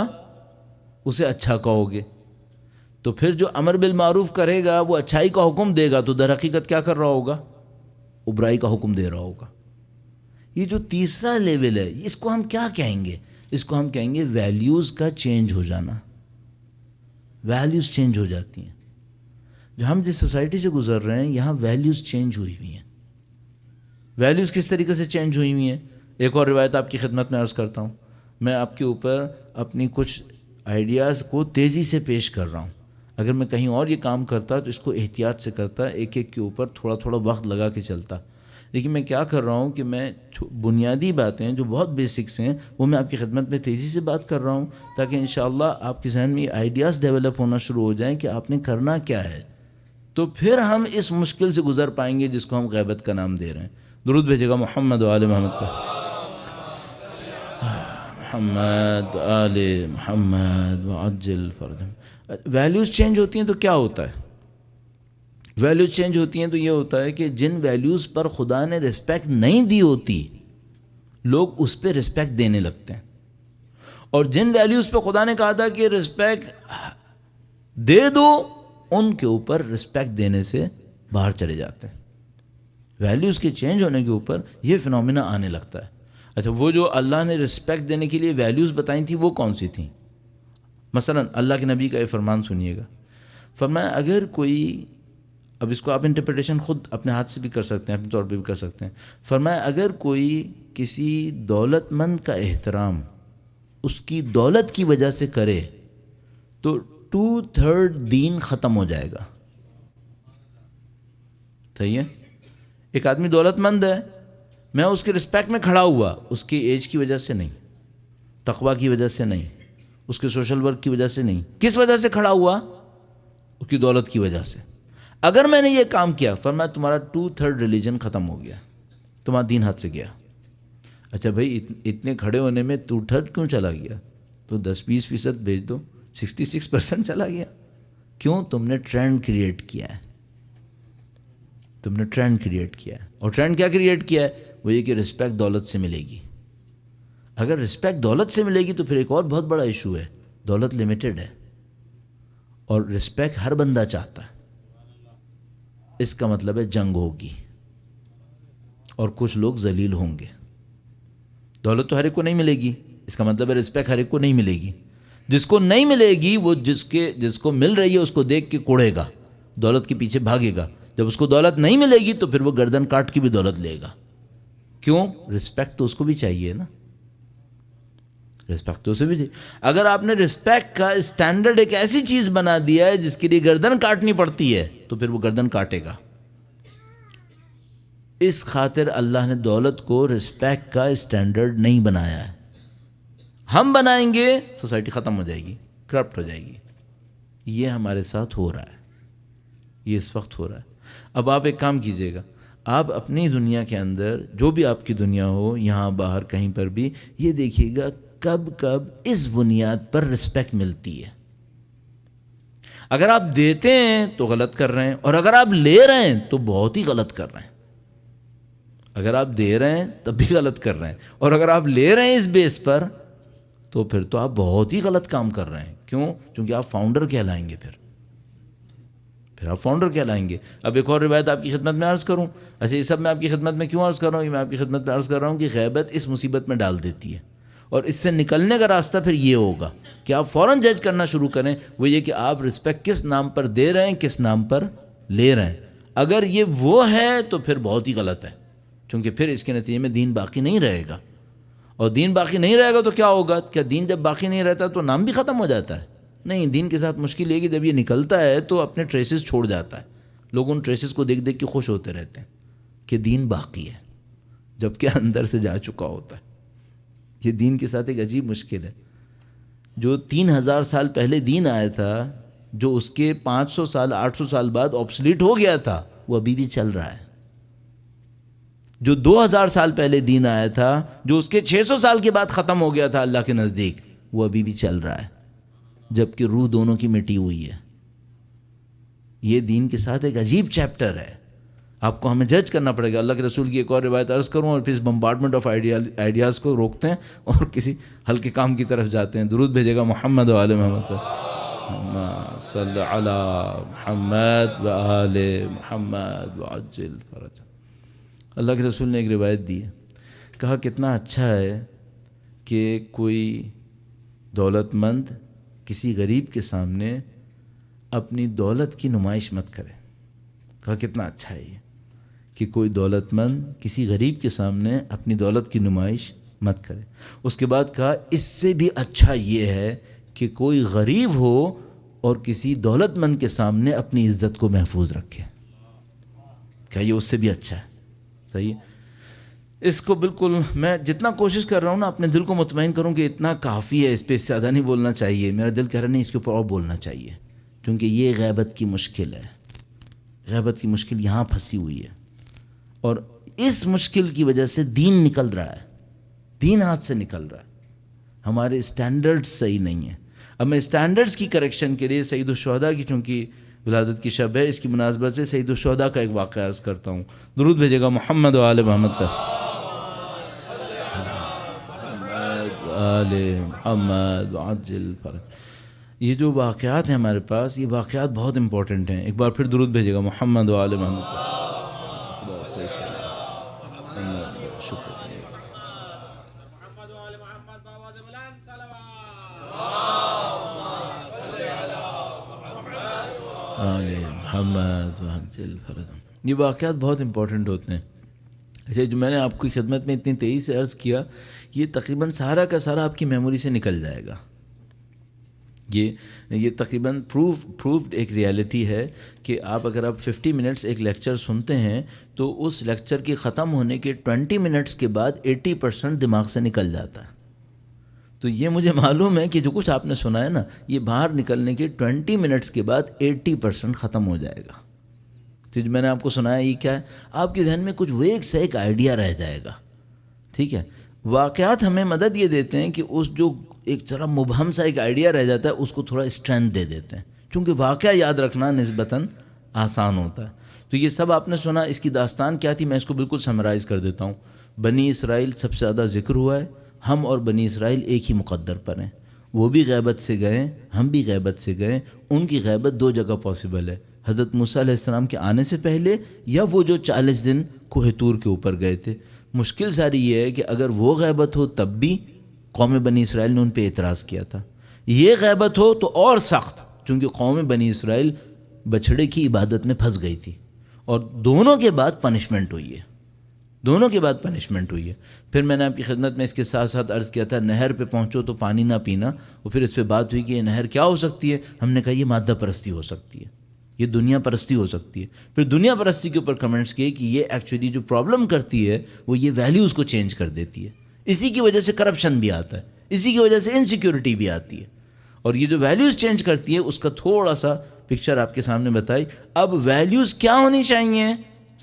اسے اچھا کہو گے. تو پھر جو امر بالمعروف کرے گا، وہ اچھائی کا حکم دے گا، تو در حقیقت کیا کر رہا ہوگا؟ وہ برائی کا حکم دے رہا ہوگا. یہ جو تیسرا لیول ہے، اس کو ہم کیا کہیں گے؟ اس کو ہم کہیں گے ویلیوز کا چینج ہو جانا. ویلیوز چینج ہو جاتی ہیں. جو ہم جس سوسائٹی سے گزر رہے ہیں یہاں ویلیوز چینج ہوئی ہوئی ہیں. ویلیوز کس طریقے سے چینج ہوئی ہوئی ہیں؟ ایک اور روایت آپ کی خدمت میں عرض کرتا ہوں. میں آپ کے اوپر اپنی کچھ آئیڈیاز کو تیزی سے پیش کر رہا ہوں. اگر میں کہیں اور یہ کام کرتا تو اس کو احتیاط سے کرتا، ایک ایک کے اوپر تھوڑا تھوڑا وقت لگا کے چلتا. لیکن میں کیا کر رہا ہوں کہ میں بنیادی باتیں جو بہت بیسکس ہیں وہ میں آپ کی خدمت میں تیزی سے بات کر رہا ہوں، تاکہ انشاءاللہ آپ کے ذہن میں یہ آئیڈیاز ڈیولپ ہونا شروع ہو جائیں کہ آپ نے کرنا کیا ہے. تو پھر ہم اس مشکل سے گزر پائیں گے جس کو ہم غیبت کا نام دے رہے ہیں. درود بھیجے گا محمد و آل محمد پر. محمد آل محمد وعجل فرجهم. ویلیوز چینج ہوتی ہیں تو کیا ہوتا ہے؟ ویلیوز چینج ہوتی ہیں تو یہ ہوتا ہے کہ جن ویلیوز پر خدا نے رسپیکٹ نہیں دی ہوتی لوگ اس پہ رسپیکٹ دینے لگتے ہیں، اور جن ویلیوز پہ خدا نے کہا تھا کہ رسپیکٹ دے دو ان کے اوپر رسپیکٹ دینے سے باہر چلے جاتے ہیں. ویلیوز کے چینج ہونے کے اوپر یہ فنومینا آنے لگتا ہے. اچھا، وہ جو اللہ نے رسپیکٹ دینے کے لیے ویلیوز بتائی تھیں وہ کون سی تھیں؟ مثلا اللہ کے نبی کا یہ فرمان سنیے گا. فرمایا اگر کوئی، اب اس کو آپ انٹرپریٹیشن خود اپنے ہاتھ سے بھی کر سکتے ہیں، اپنے طور پہ بھی کر سکتے ہیں. فرمایا اگر کوئی کسی دولت مند کا احترام اس کی دولت کی وجہ سے کرے تو 2/3 دین ختم ہو جائے گا. صحیح ہے؟ ایک آدمی دولت مند ہے، میں اس کے رسپیکٹ میں کھڑا ہوا، اس کی ایج کی وجہ سے نہیں، تقویٰ کی وجہ سے نہیں، اس کے سوشل ورک کی وجہ سے نہیں. کس وجہ سے کھڑا ہوا؟ اس کی دولت کی وجہ سے. اگر میں نے یہ کام کیا، فرمایا تمہارا 2/3 ریلیجن ختم ہو گیا، تمہارا دین ہاتھ سے گیا. اچھا بھائی، اتنے کھڑے ہونے میں 2/3 کیوں چلا گیا؟ تو 10-20% بھیج دو، 66% چلا گیا. کیوں؟ تم نے ٹرینڈ کریٹ کیا ہے. تم نے ٹرینڈ کریٹ کیا ہے. اور ٹرینڈ کیا کریٹ کیا ہے؟ وہ یہ کہ رسپیکٹ دولت سے ملے گی. اگر رسپیکٹ دولت سے ملے گی تو پھر ایک اور بہت بڑا ایشو ہے. دولت لمیٹڈ ہے اور رسپیکٹ ہر بندہ چاہتا ہے. اس کا مطلب ہے جنگ ہوگی اور کچھ لوگ ذلیل ہوں گے. دولت تو ہر ایک کو نہیں ملے گی، اس کا مطلب ہے رسپیکٹ ہر ایک کو نہیں ملے گی. جس کو نہیں ملے گی وہ جس کو مل رہی ہے اس کو دیکھ کے کوڑے گا، دولت کے پیچھے بھاگے گا. جب اس کو دولت نہیں ملے گی تو پھر وہ گردن کاٹ کے بھی دولت لے گا. کیوں؟ رسپیکٹ تو اس کو بھی چاہیے نا. رسپیکٹ تو اسے بھی چاہیے. اگر آپ نے رسپیکٹ کا اسٹینڈرڈ ایک ایسی چیز بنا دیا ہے جس کے لیے گردن کاٹنی پڑتی ہے تو پھر وہ گردن کاٹے گا. اس خاطر اللہ نے دولت کو رسپیکٹ کا اسٹینڈرڈ نہیں بنایا ہے. ہم بنائیں گے سوسائٹی ختم ہو جائے گی، کرپٹ ہو جائے گی. یہ ہمارے ساتھ ہو رہا ہے، یہ اس وقت ہو رہا ہے. اب آپ ایک کام کیجئے گا، آپ اپنی دنیا کے اندر جو بھی آپ کی دنیا ہو، یہاں باہر کہیں پر بھی، یہ دیکھیے گا کب کب اس بنیاد پر رسپیکٹ ملتی ہے. اگر آپ دیتے ہیں تو غلط کر رہے ہیں، اور اگر آپ لے رہے ہیں تو بہت ہی غلط کر رہے ہیں. اگر آپ دے رہے ہیں تب بھی غلط کر رہے ہیں، اور اگر آپ لے رہے ہیں اس بیس پر تو پھر تو آپ بہت ہی غلط کام کر رہے ہیں. کیوں؟ کیونکہ آپ فاؤنڈر کہلائیں گے. پھر آپ فاؤنڈر کہلائیں گے. اب ایک اور روایت آپ کی خدمت میں عرض کروں. اچھا، یہ سب میں آپ کی خدمت میں کیوں عرض کر رہا ہوں؟ یہ میں آپ کی خدمت میں عرض کر رہا ہوں کہ غیبت اس مصیبت میں ڈال دیتی ہے، اور اس سے نکلنے کا راستہ پھر یہ ہوگا کہ آپ فوراً جج کرنا شروع کریں. وہ یہ کہ آپ رسپیکٹ کس نام پر دے رہے ہیں، کس نام پر لے رہے ہیں. اگر یہ وہ ہے تو پھر بہت ہی غلط ہے، کیونکہ پھر اس کے نتیجے میں دین باقی نہیں رہے گا. اور دین باقی نہیں رہے گا تو کیا ہوگا؟ کیا دین جب باقی نہیں رہتا تو نام بھی ختم ہو جاتا ہے؟ نہیں، دین کے ساتھ مشکل یہ کہ جب یہ نکلتا ہے تو اپنے ٹریسز چھوڑ جاتا ہے. لوگ ان ٹریسز کو دیکھ دیکھ کے خوش ہوتے رہتے ہیں کہ دین باقی ہے، جب کہ اندر سے جا چکا ہوتا ہے. یہ دین کے ساتھ ایک عجیب مشکل ہے. جو 3000 سال پہلے دین آیا تھا، جو اس کے 500 سال 800 سال بعد آبسلیٹ ہو گیا تھا، وہ ابھی بھی چل رہا ہے. جو 2000 سال پہلے دین آیا تھا، جو اس کے 600 سال کے بعد ختم ہو گیا تھا اللہ کے نزدیک، وہ ابھی بھی چل رہا ہے، جبکہ روح دونوں کی مٹی ہوئی ہے. یہ دین کے ساتھ ایک عجیب چیپٹر ہے. آپ کو ہمیں جج کرنا پڑے گا. اللہ کے رسول کی ایک اور روایت عرض کروں اور پھر اس بمبارڈمنٹ آف آئیڈیاز کو روکتے ہیں اور کسی ہلکے کام کی طرف جاتے ہیں. درود بھیجے گا محمد و آل محمد، صلی علی محمد و آل محمد وعجل فرج. اللہ کے رسول نے ایک روایت دی ہے، کہا کتنا اچھا ہے کہ کوئی دولت مند کسی غریب کے سامنے اپنی دولت کی نمائش مت کرے. کہا کتنا اچھا ہے یہ کہ کوئی دولت مند کسی غریب کے سامنے اپنی دولت کی نمائش مت کرے. اس کے بعد کہا اس سے بھی اچھا یہ ہے کہ کوئی غریب ہو اور کسی دولت مند کے سامنے اپنی عزت کو محفوظ رکھے. کیا یہ اس سے بھی اچھا ہے؟ صحیح. اس کو بالکل میں جتنا کوشش کر رہا ہوں نا اپنے دل کو مطمئن کروں کہ اتنا کافی ہے، اس پہ زیادہ نہیں بولنا چاہیے. میرا دل کہہ رہا نہیں، اس کے اوپر اور بولنا چاہیے، کیونکہ یہ غیبت کی مشکل ہے. غیبت کی مشکل یہاں پھنسی ہوئی ہے، اور اس مشکل کی وجہ سے دین نکل رہا ہے، دین ہاتھ سے نکل رہا ہے. ہمارے اسٹینڈرڈز صحیح نہیں ہیں. اب میں اسٹینڈرڈز کی کریکشن کے لیے سید الشہداء کی چونکہ ولادت کی شب ہے، اس کی مناسبت سے سید الشہداء کا ایک واقعہ عرض کرتا ہوں. درود بھیجے گا محمد و آل محمد پر. آل محمد وعجل فرج. یہ جو واقعات ہیں ہمارے پاس، یہ واقعات بہت امپورٹنٹ ہیں. ایک بار پھر درود بھیجے گا محمد و آل محمد پر. محمد وعجل فرج. یہ واقعات بہت امپورٹنٹ ہوتے ہیں. اچھا، جو میں نے آپ کی خدمت میں اتنی تیزی سے عرض کیا، یہ تقریباً سارا کا سارا آپ کی میموری سے نکل جائے گا. یہ تقریباً پروفڈ ایک ریالٹی ہے کہ آپ اگر آپ 50 منٹس ایک لیکچر سنتے ہیں تو اس لیکچر کے ختم ہونے کے 20 منٹس کے بعد 80% دماغ سے نکل جاتا ہے. تو یہ مجھے معلوم ہے کہ جو کچھ آپ نے سنا ہے نا، یہ باہر نکلنے کے 20 منٹس کے بعد 80% ختم ہو جائے گا. تو جو میں نے آپ کو سنایا یہ کیا ہے؟ آپ کے ذہن میں کچھ وہ ایک سے ایک آئیڈیا رہ جائے گا. ٹھیک ہے. واقعات ہمیں مدد یہ دیتے ہیں کہ اس جو ایک ذرا مبہم سا ایک آئیڈیا رہ جاتا ہے اس کو تھوڑا اسٹرینتھ دے دیتے ہیں، کیونکہ واقعہ یاد رکھنا نسبتاً آسان ہوتا ہے. تو یہ سب آپ نے سنا. اس کی داستان کیا تھی؟ میں اس کو بالکل سمرائز کر دیتا ہوں. بنی اسرائیل سب سے زیادہ ذکر ہوا ہے. ہم اور بنی اسرائیل ایک ہی مقدر پر ہیں. وہ بھی غیبت سے گئے، ہم بھی غیبت سے گئے. ان کی غیبت دو جگہ پاسبل ہے، حضرت موسیٰ علیہ السلام کے آنے سے پہلے، یا وہ جو 40 دن کوہ طور کے اوپر گئے تھے. مشکل ساری یہ ہے کہ اگر وہ غیبت ہو تب بھی قوم بنی اسرائیل نے ان پہ اعتراض کیا تھا. یہ غیبت ہو تو اور سخت، کیونکہ قوم بنی اسرائیل بچھڑے کی عبادت میں پھنس گئی تھی. اور دونوں کے بعد پنشمنٹ ہوئی ہے، دونوں کے بعد پنشمنٹ ہوئی ہے. پھر میں نے آپ کی خدمت میں اس کے ساتھ ساتھ عرض کیا تھا نہر پہ پہنچو تو پانی نہ پینا. اور پھر اس پہ بات ہوئی کہ یہ نہر کیا ہو سکتی ہے. ہم نے کہا یہ مادہ پرستی ہو سکتی ہے، یہ دنیا پرستی ہو سکتی ہے. پھر دنیا پرستی کے اوپر کمنٹس کیے کہ یہ ایکچولی جو پرابلم کرتی ہے وہ یہ ویلیوز کو چینج کر دیتی ہے. اسی کی وجہ سے کرپشن بھی آتا ہے، اسی کی وجہ سے انسیکیورٹی بھی آتی ہے. اور یہ جو ویلیوز چینج کرتی ہے اس کا تھوڑا سا پکچر آپ کے سامنے بتائی. اب ویلیوز کیا ہونی چاہیے؟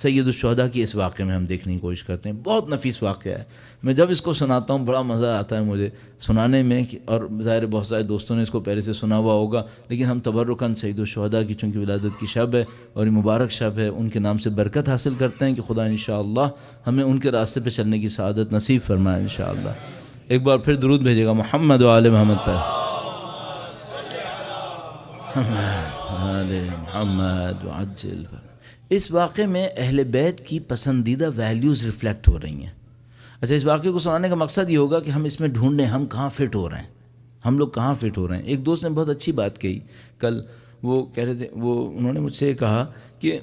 سید الشہداء کی اس واقعے میں ہم دیکھنے کی کوشش کرتے ہیں. بہت نفیس واقعہ ہے. میں جب اس کو سناتا ہوں بڑا مزہ آتا ہے مجھے سنانے میں، اور ظاہر بہت سارے دوستوں نے اس کو پہلے سے سنا ہوا ہوگا، لیکن ہم تبرکاً سید الشہداء کی چونکہ ولادت کی شب ہے اور یہ مبارک شب ہے، ان کے نام سے برکت حاصل کرتے ہیں کہ خدا انشاءاللہ ہمیں ان کے راستے پہ چلنے کی سعادت نصیب فرمائے انشاءاللہ. ایک بار پھر درود بھیجے گا محمد و آل محمد پر. آل محمد وعجل. اس واقعے میں اہل بیت کی پسندیدہ ویلیوز ریفلیکٹ ہو رہی ہیں. اچھا، اس واقعے کو سنانے کا مقصد یہ ہوگا کہ ہم اس میں ڈھونڈیں ہم کہاں فٹ ہو رہے ہیں، ہم لوگ کہاں فٹ ہو رہے ہیں. ایک دوست نے بہت اچھی بات کہی کل، وہ کہہ رہے تھے، انہوں نے مجھ سے کہا کہ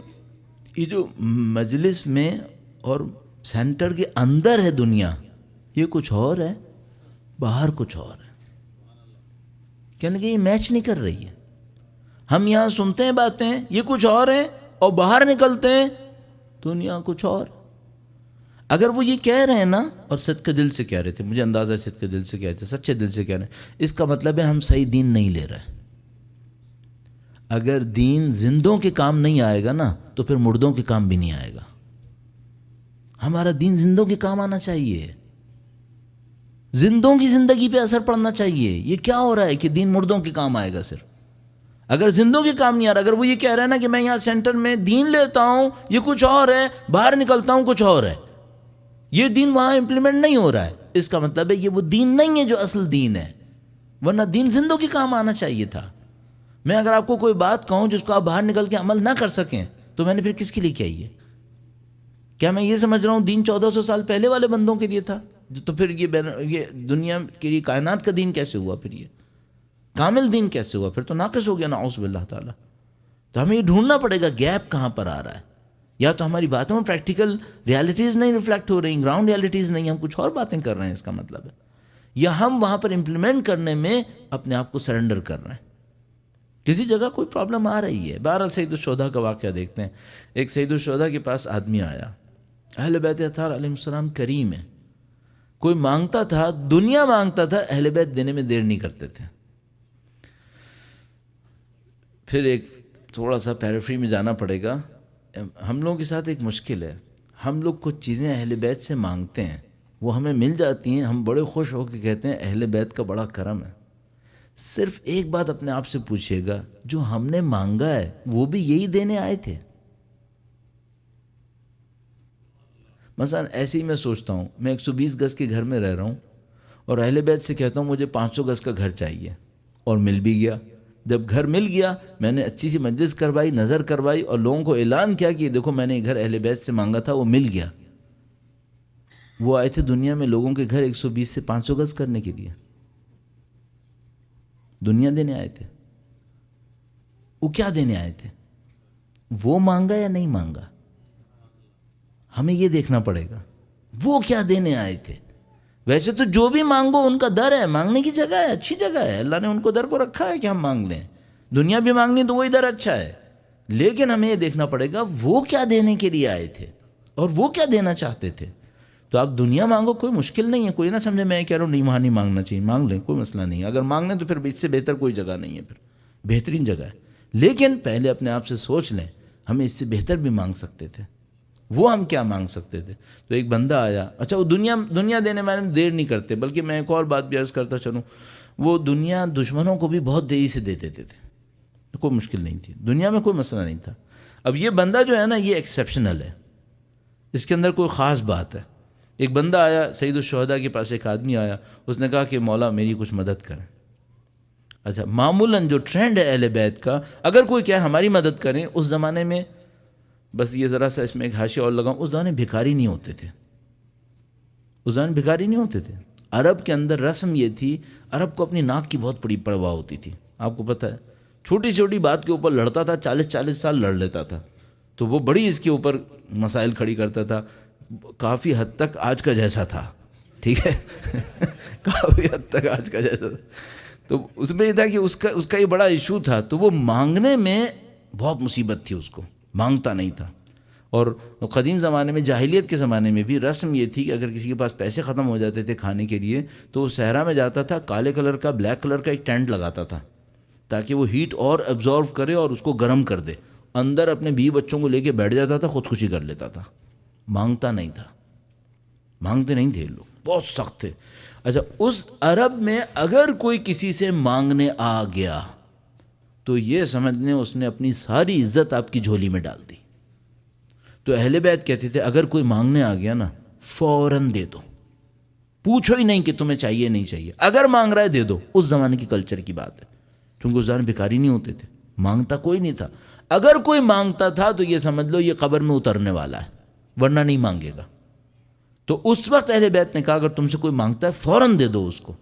یہ جو مجلس میں اور سینٹر کے اندر ہے دنیا، یہ کچھ اور ہے، باہر کچھ اور ہے. کہنے کہ یہ میچ نہیں کر رہی ہے. ہم یہاں سنتے ہیں باتیں، یہ کچھ اور ہے، اور باہر نکلتے ہیں دنیا کچھ اور. اگر وہ یہ کہہ رہے ہیں نا، اور صدقے دل سے کہہ رہے تھے، مجھے اندازہ ہے صدقے دل سے کہہ رہے تھے، سچے دل سے کہہ رہے ہیں، اس کا مطلب ہے ہم صحیح دین نہیں لے رہے. اگر دین زندوں کے کام نہیں آئے گا نا تو پھر مردوں کے کام بھی نہیں آئے گا. ہمارا دین زندوں کے کام آنا چاہیے، زندوں کی زندگی پہ اثر پڑنا چاہیے. یہ کیا ہو رہا ہے کہ دین مردوں کے کام آئے گا صرف؟ اگر زندوں کے کام نہیں آ رہا، اگر وہ یہ کہہ رہے ہیں نا کہ میں یہاں سینٹر میں دین لیتا ہوں، یہ کچھ اور ہے، باہر نکلتا ہوں کچھ اور ہے، یہ دین وہاں امپلیمنٹ نہیں ہو رہا ہے، اس کا مطلب ہے یہ وہ دین نہیں ہے جو اصل دین ہے. ورنہ دین زندوں کے کام آنا چاہیے تھا. میں اگر آپ کو کوئی بات کہوں جس کو آپ باہر نکل کے عمل نہ کر سکیں تو میں نے پھر کس کے لیے کیا؟ کیا میں یہ سمجھ رہا ہوں دین 1400 سال پہلے والے بندوں کے لیے تھا؟ تو پھر یہ دنیا کے لیے کائنات کا دین کیسے ہوا؟ پھر یہ کامل دین کیسے ہوا؟ پھر تو ناقص ہو گیا نعوذ باللہ تعالیٰ. تو ہمیں یہ ڈھونڈنا پڑے گا گیپ کہاں پر آ رہا ہے. یا تو ہماری باتوں میں پریکٹیکل ریالٹیز نہیں ریفلیکٹ ہو رہی، گراؤنڈ ریالٹیز نہیں، ہم کچھ اور باتیں کر رہے ہیں، اس کا مطلب ہے. یا ہم وہاں پر امپلیمنٹ کرنے میں اپنے آپ کو سرنڈر کر رہے ہیں. کسی جگہ کوئی پرابلم آ رہی ہے. بہرحال سید الشہداء کا واقعہ دیکھتے ہیں. ایک سید الشہداء کے پاس آدمی آیا، اہل بیت اطہار علیہ السلام کریم ہے. کوئی مانگتا تھا، دنیا مانگتا تھا، اہل بیت دینے میں دیر نہیں کرتے تھے. پھر ایک تھوڑا سا پیرافری میں جانا پڑے گا. ہم لوگوں کے ساتھ ایک مشکل ہے، ہم لوگ کچھ چیزیں اہل بیت سے مانگتے ہیں، وہ ہمیں مل جاتی ہیں، ہم بڑے خوش ہو کے کہتے ہیں اہل بیت کا بڑا کرم ہے. صرف ایک بات اپنے آپ سے پوچھیے گا، جو ہم نے مانگا ہے وہ بھی یہی دینے آئے تھے؟ مثلا ایسے ہی میں سوچتا ہوں، میں 120 گز کے گھر میں رہ رہا ہوں اور اہل بیت سے کہتا ہوں مجھے 500 گز کا گھر چاہیے، اور مل بھی گیا. جب گھر مل گیا، میں نے اچھی سی مجلس کروائی، نظر کروائی، اور لوگوں کو اعلان کیا کہ دیکھو میں نے گھر اہل بیت سے مانگا تھا، وہ مل گیا. وہ آئے تھے دنیا میں لوگوں کے گھر 120 سے 500 گز کرنے کے لیے، دنیا دینے آئے تھے. وہ کیا دینے آئے تھے؟ وہ مانگا یا نہیں مانگا؟ ہمیں یہ دیکھنا پڑے گا وہ کیا دینے آئے تھے. ویسے تو جو بھی مانگو ان کا در ہے، مانگنے کی جگہ ہے، اچھی جگہ ہے، اللہ نے ان کو در کو رکھا ہے کہ ہم مانگ لیں. دنیا بھی مانگنی تو وہی در اچھا ہے، لیکن ہمیں یہ دیکھنا پڑے گا وہ کیا دینے کے لیے آئے تھے اور وہ کیا دینا چاہتے تھے. تو آپ دنیا مانگو، کوئی مشکل نہیں ہے، کوئی نہ سمجھے میں کہہ رہا ہوں نہیں وہاں نہیں مانگنا چاہیے، مانگ لیں، کوئی مسئلہ نہیں. اگر مانگ لیں تو پھر اس سے بہتر کوئی جگہ نہیں ہے، پھر بہترین جگہ ہے. لیکن پہلے اپنے آپ سے سوچ لیں ہمیں اس سے بہتر بھی مانگ سکتے تھے، وہ ہم کیا مانگ سکتے تھے. تو ایک بندہ آیا، اچھا وہ دنیا دینے میں دیر نہیں کرتے، بلکہ میں ایک اور بات بھی عرض کرتا چلوں، وہ دنیا دشمنوں کو بھی بہت دیری سے دے دیتے تھے، کوئی مشکل نہیں تھی، دنیا میں کوئی مسئلہ نہیں تھا. اب یہ بندہ جو ہے نا یہ ایکسیپشنل ہے، اس کے اندر کوئی خاص بات ہے. ایک بندہ آیا سید الشہداء کے پاس، ایک آدمی آیا، اس نے کہا کہ مولا میری کچھ مدد کریں. اچھا معمولاً جو ٹرینڈ ہے اہل بیت کا، اگر کوئی کہے ہماری مدد کریں، اس زمانے میں بس یہ ذرا سا اس میں ایک حاشیہ اور لگاؤں، اس زمانے بھکاری نہیں ہوتے تھے، اس زمانے بھکاری نہیں ہوتے تھے. عرب کے اندر رسم یہ تھی، عرب کو اپنی ناک کی بہت بڑی پرواہ ہوتی تھی. آپ کو پتہ ہے چھوٹی چھوٹی بات کے اوپر لڑتا تھا، 40 سال لڑ لیتا تھا، تو وہ بڑی اس کے اوپر مسائل کھڑی کرتا تھا. کافی حد تک آج کا جیسا تھا، ٹھیک ہے کافی حد تک آج کا جیسا تھا. تو اس میں یہ تھا کہ اس کا یہ بڑا ایشو تھا، تو وہ مانگنے میں بہت مصیبت تھی، اس کو مانگتا نہیں تھا. اور قدیم زمانے میں، جاہلیت کے زمانے میں بھی رسم یہ تھی کہ اگر کسی کے پاس پیسے ختم ہو جاتے تھے کھانے کے لیے تو وہ صحرا میں جاتا تھا، کالے کلر کا بلیک کلر کا ایک ٹینٹ لگاتا تھا تاکہ وہ ہیٹ اور ایبزارو کرے اور اس کو گرم کر دے، اندر اپنے بیوی بچوں کو لے کے بیٹھ جاتا تھا, خودکشی کر لیتا تھا, مانگتا نہیں تھا, مانگتے نہیں تھے لوگ, بہت سخت تھے. اچھا, اس عرب میں اگر کوئی کسی سے مانگنے آ گیا تو یہ سمجھنے اس نے اپنی ساری عزت آپ کی جھولی میں ڈال دی. تو اہل بیت کہتے تھے اگر کوئی مانگنے آ گیا نا فوراً دے دو, پوچھو ہی نہیں کہ تمہیں چاہیے نہیں چاہیے, اگر مانگ رہا ہے دے دو. اس زمانے کی کلچر کی بات ہے, کیونکہ اس زمانے بھکاری نہیں ہوتے تھے, مانگتا کوئی نہیں تھا. اگر کوئی مانگتا تھا تو یہ سمجھ لو یہ قبر میں اترنے والا ہے, ورنہ نہیں مانگے گا. تو اس وقت اہل بیت نے کہا اگر تم سے کوئی مانگتا ہے فوراً دے دو اس کو.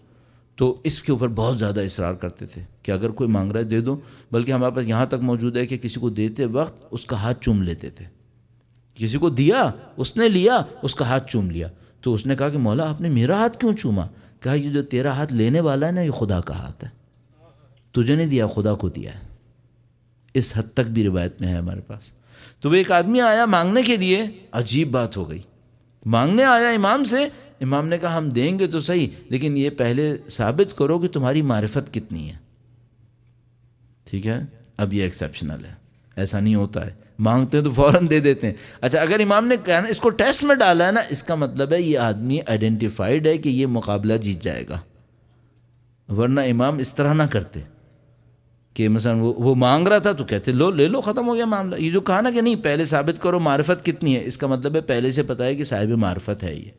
تو اس کے اوپر بہت زیادہ اصرار کرتے تھے کہ اگر کوئی مانگ رہا ہے دے دو. بلکہ ہمارے پاس یہاں تک موجود ہے کہ کسی کو دیتے وقت اس کا ہاتھ چوم لیتے تھے. کسی کو دیا, اس نے لیا, اس کا ہاتھ چوم لیا. تو اس نے کہا کہ مولا آپ نے میرا ہاتھ کیوں چوما؟ کہا یہ جو تیرا ہاتھ لینے والا ہے نا یہ خدا کا ہاتھ ہے, تجھے نہیں دیا, خدا کو دیا ہے. اس حد تک بھی روایت میں ہے ہمارے پاس. تو وہ ایک آدمی آیا مانگنے کے لیے, عجیب بات ہو گئی. مانگنے آیا امام سے, امام نے کہا ہم دیں گے تو صحیح, لیکن یہ پہلے ثابت کرو کہ تمہاری معرفت کتنی ہے. ٹھیک ہے, اب یہ ایکسیپشنل ہے, ایسا نہیں ہوتا ہے, مانگتے ہیں تو فوراً دے دیتے ہیں. اچھا, اگر امام نے کہا نا اس کو ٹیسٹ میں ڈالا ہے نا, اس کا مطلب ہے یہ آدمی آئیڈینٹیفائڈ ہے کہ یہ مقابلہ جیت جائے گا. ورنہ امام اس طرح نہ کرتے کہ مثلا وہ مانگ رہا تھا تو کہتے لو لے لو, ختم ہو گیا معاملہ. یہ جو کہا نا کہ نہیں پہلے ثابت کرو معرفت کتنی ہے, اس کا مطلب ہے پہلے سے پتہ ہے کہ صاحب معرفت ہے یہ.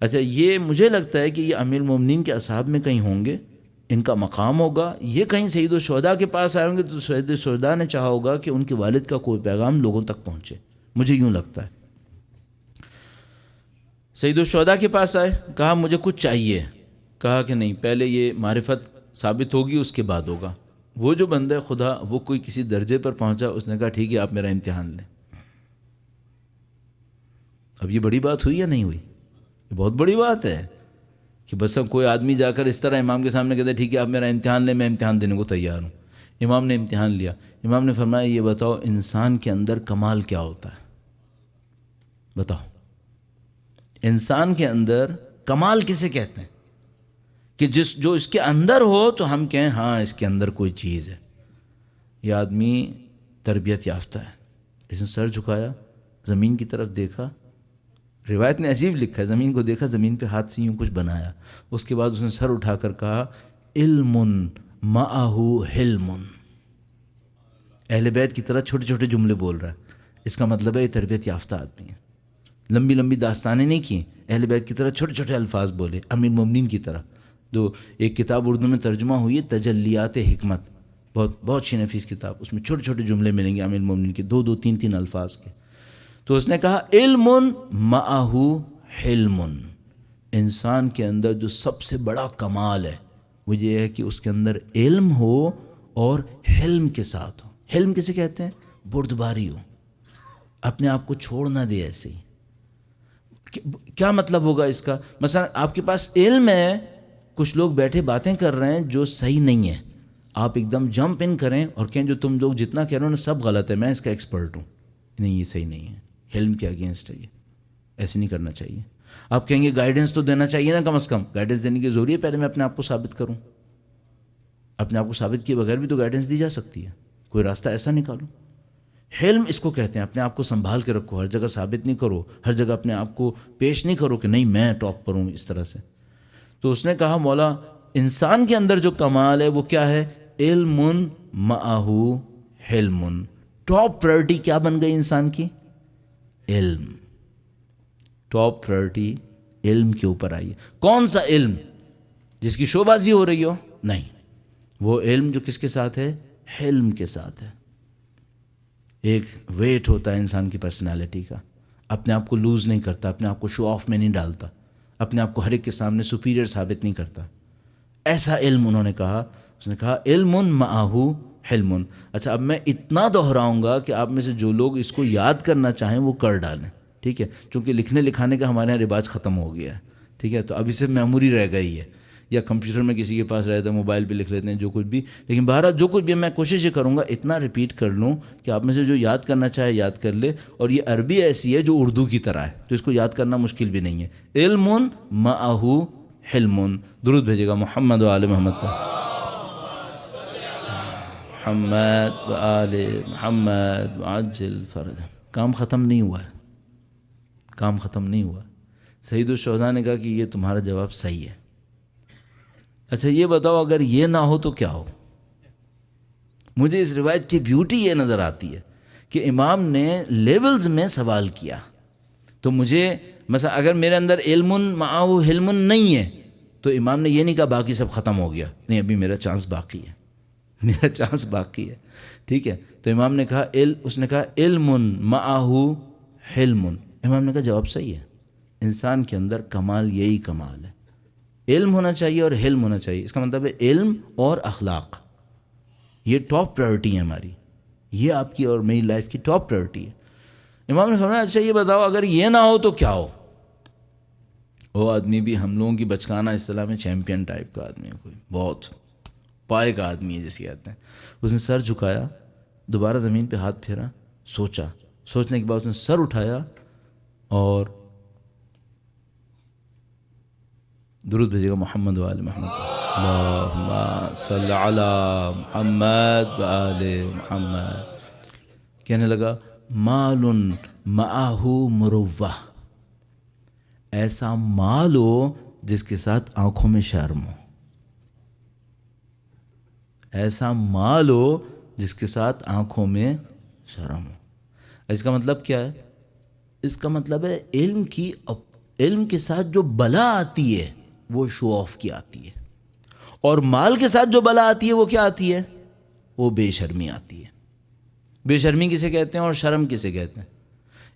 اچھا, یہ مجھے لگتا ہے کہ یہ امیر المومنین کے اصحاب میں کہیں ہوں گے, ان کا مقام ہوگا. یہ کہیں سید الشہداء کے پاس آئے ہوں گے تو سید الشہداء نے چاہا ہوگا کہ ان کے والد کا کوئی پیغام لوگوں تک پہنچے, مجھے یوں لگتا ہے. سید الشہداء کے پاس آئے, کہا مجھے کچھ چاہیے, کہا کہ نہیں پہلے یہ معرفت ثابت ہوگی اس کے بعد ہوگا. وہ جو بندہ خدا وہ کوئی کسی درجے پر پہنچا, اس نے کہا ٹھیک ہے آپ میرا امتحان لیں. اب یہ بڑی بات ہوئی یا نہیں ہوئی؟ یہ بہت بڑی بات ہے کہ بس اب کوئی آدمی جا کر اس طرح امام کے سامنے کہتا ہے ٹھیک ہے آپ میرا امتحان لیں, میں امتحان دینے کو تیار ہوں. امام نے امتحان لیا. امام نے فرمایا یہ بتاؤ انسان کے اندر کمال کیا ہوتا ہے؟ بتاؤ انسان کے اندر کمال کسے کہتے ہیں؟ کہ جو اس کے اندر ہو تو ہم کہیں ہاں اس کے اندر کوئی چیز ہے. یہ آدمی تربیت یافتہ ہے. اس نے سر جھکایا, زمین کی طرف دیکھا, روایت نے عجیب لکھا ہے, زمین کو دیکھا, زمین پہ ہاتھ سے یوں کچھ بنایا. اس کے بعد اس نے سر اٹھا کر کہا علم معہ حلم. اہل بیت کی طرح چھوٹے چھوٹے جملے بول رہا ہے. اس کا مطلب ہے یہ تربیت یافتہ آدمی ہے. لمبی لمبی داستانیں نہیں کی, اہل بیت کی طرح چھوٹے چھوٹے الفاظ بولے, امیر مومنین کی طرح. جو ایک کتاب اردو میں ترجمہ ہوئی ہے تجلیات حکمت, بہت بہت اچھی نفیس کتاب, اس میں چھوٹے چھوٹے جملے ملیں گے امیر مومنین کے, دو دو تین تین الفاظ کے. تو اس نے کہا علم معہ حلم. انسان کے اندر جو سب سے بڑا کمال ہے وہ یہ ہے کہ اس کے اندر علم ہو اور حلم کے ساتھ ہو. حلم کسے کہتے ہیں؟ بردباری ہو, اپنے آپ کو چھوڑ نہ دے ایسے ہی. کیا مطلب ہوگا اس کا؟ مثلا آپ کے پاس علم ہے, کچھ لوگ بیٹھے باتیں کر رہے ہیں جو صحیح نہیں ہے, آپ ایک دم جمپ ان کریں اور کہیں جو تم لوگ جتنا کہہ رہے ہو نا سب غلط ہے, میں اس کا ایکسپرٹ ہوں. نہیں, یہ صحیح نہیں ہے, علم کے اگینسٹ ہے, یہ ایسے نہیں کرنا چاہیے. آپ کہیں گے گائیڈنس تو دینا چاہیے نا, کم از کم گائیڈنس دینے کی ضروری ہے, پہلے میں اپنے آپ کو ثابت کروں. اپنے آپ کو ثابت کیے بغیر بھی تو گائیڈنس دی جا سکتی ہے, کوئی راستہ ایسا نکالو. حلم اس کو کہتے ہیں, اپنے آپ کو سنبھال کے رکھو, ہر جگہ ثابت نہیں کرو, ہر جگہ اپنے آپ کو پیش نہیں کرو کہ نہیں میں ٹاپ پر ہوں اس طرح سے. تو اس نے کہا مولا انسان کے اندر جو کمال ہے وہ کیا ہے؟ علم معہ حلم. ٹاپ پرائرٹی کیا بن گئی انسان کی؟ علم. ٹاپ پرائرٹی علم کے اوپر آئی. کون سا علم؟ جس کی شو بازی ہو رہی ہو؟ نہیں, وہ علم جو کس کے ساتھ ہے؟ حلم کے ساتھ ہے. ایک ویٹ ہوتا ہے انسان کی پرسنالٹی کا, اپنے آپ کو لوز نہیں کرتا, اپنے آپ کو شو آف میں نہیں ڈالتا, اپنے آپ کو ہر ایک کے سامنے سپیریئر ثابت نہیں کرتا. ایسا علم انہوں نے کہا. اس نے کہا علم معہ حلم. اچھا, اب میں اتنا دہراؤں گا کہ آپ میں سے جو لوگ اس کو یاد کرنا چاہیں وہ کر ڈالیں, ٹھیک ہے؟ چونکہ لکھنے لکھانے کا ہمارے یہاں رواج ختم ہو گیا ہے, ٹھیک ہے؟ تو ابھی سے میموری رہ گئی ہے, یا کمپیوٹر میں کسی کے پاس رہتا ہے, موبائل پہ لکھ لیتے ہیں جو کچھ بھی. لیکن بہرحال جو کچھ بھی میں کوشش یہ کروں گا اتنا ریپیٹ کر لوں کہ آپ میں سے جو یاد کرنا چاہے یاد کر لے. اور یہ عربی ایسی ہے جو اردو کی طرح ہے, تو اس کو یاد کرنا مشکل بھی نہیں ہے. علم معہ حلم. درود بھیجے گا محمد و آل محمد کا. محمد وآل محمد وعجل فرجهم. کام ختم نہیں ہوا ہے، کام ختم نہیں ہوا. سید الشہداء نے کہا کہ یہ تمہارا جواب صحیح ہے. اچھا یہ بتاؤ اگر یہ نہ ہو تو کیا ہو؟ مجھے اس روایت کی بیوٹی یہ نظر آتی ہے کہ امام نے لیولز میں سوال کیا. تو مجھے مثلا اگر میرے اندر علم معہ حلم نہیں ہے تو امام نے یہ نہیں کہا باقی سب ختم ہو گیا، نہیں ابھی میرا چانس باقی ہے، میرا چانس باقی ہے. ٹھیک ہے، تو امام نے کہا اس نے کہا علم معہ حلم. امام نے کہا جواب صحیح ہے. انسان کے اندر کمال یہی کمال ہے، علم ہونا چاہیے اور حلم ہونا چاہیے. اس کا مطلب ہے علم اور اخلاق، یہ ٹاپ پرائرٹی ہے ہماری، یہ آپ کی اور میری لائف کی ٹاپ پرائرٹی ہے. امام نے فرمایا اچھا یہ بتاؤ اگر یہ نہ ہو تو کیا ہو؟ وہ آدمی بھی ہم لوگوں کی بچکانہ اصطلاح میں چیمپئن ٹائپ کا آدمی ہے، کوئی بہت پائے کا آدمی ہے جسے کہتے ہیں. اس نے سر جھکایا، دوبارہ زمین پہ ہاتھ پھیرا، سوچا، سوچنے کے بعد اس نے سر اٹھایا اور درود بھیجے گا محمد وآل محمد. اللہم صلی علی محمد وآل محمد. کہنے لگا مال معہ مروہ، ایسا مال ہو جس کے ساتھ آنکھوں میں شرم ہو، ایسا مال ہو جس کے ساتھ آنکھوں میں شرم ہو. اس کا مطلب کیا ہے؟ اس کا مطلب ہے علم کے ساتھ جو بلا آتی ہے وہ شو آف کی آتی ہے، اور مال کے ساتھ جو بلا آتی ہے وہ کیا آتی ہے؟ وہ بے شرمی آتی ہے. بے شرمی کسے کہتے ہیں اور شرم کسے کہتے ہیں؟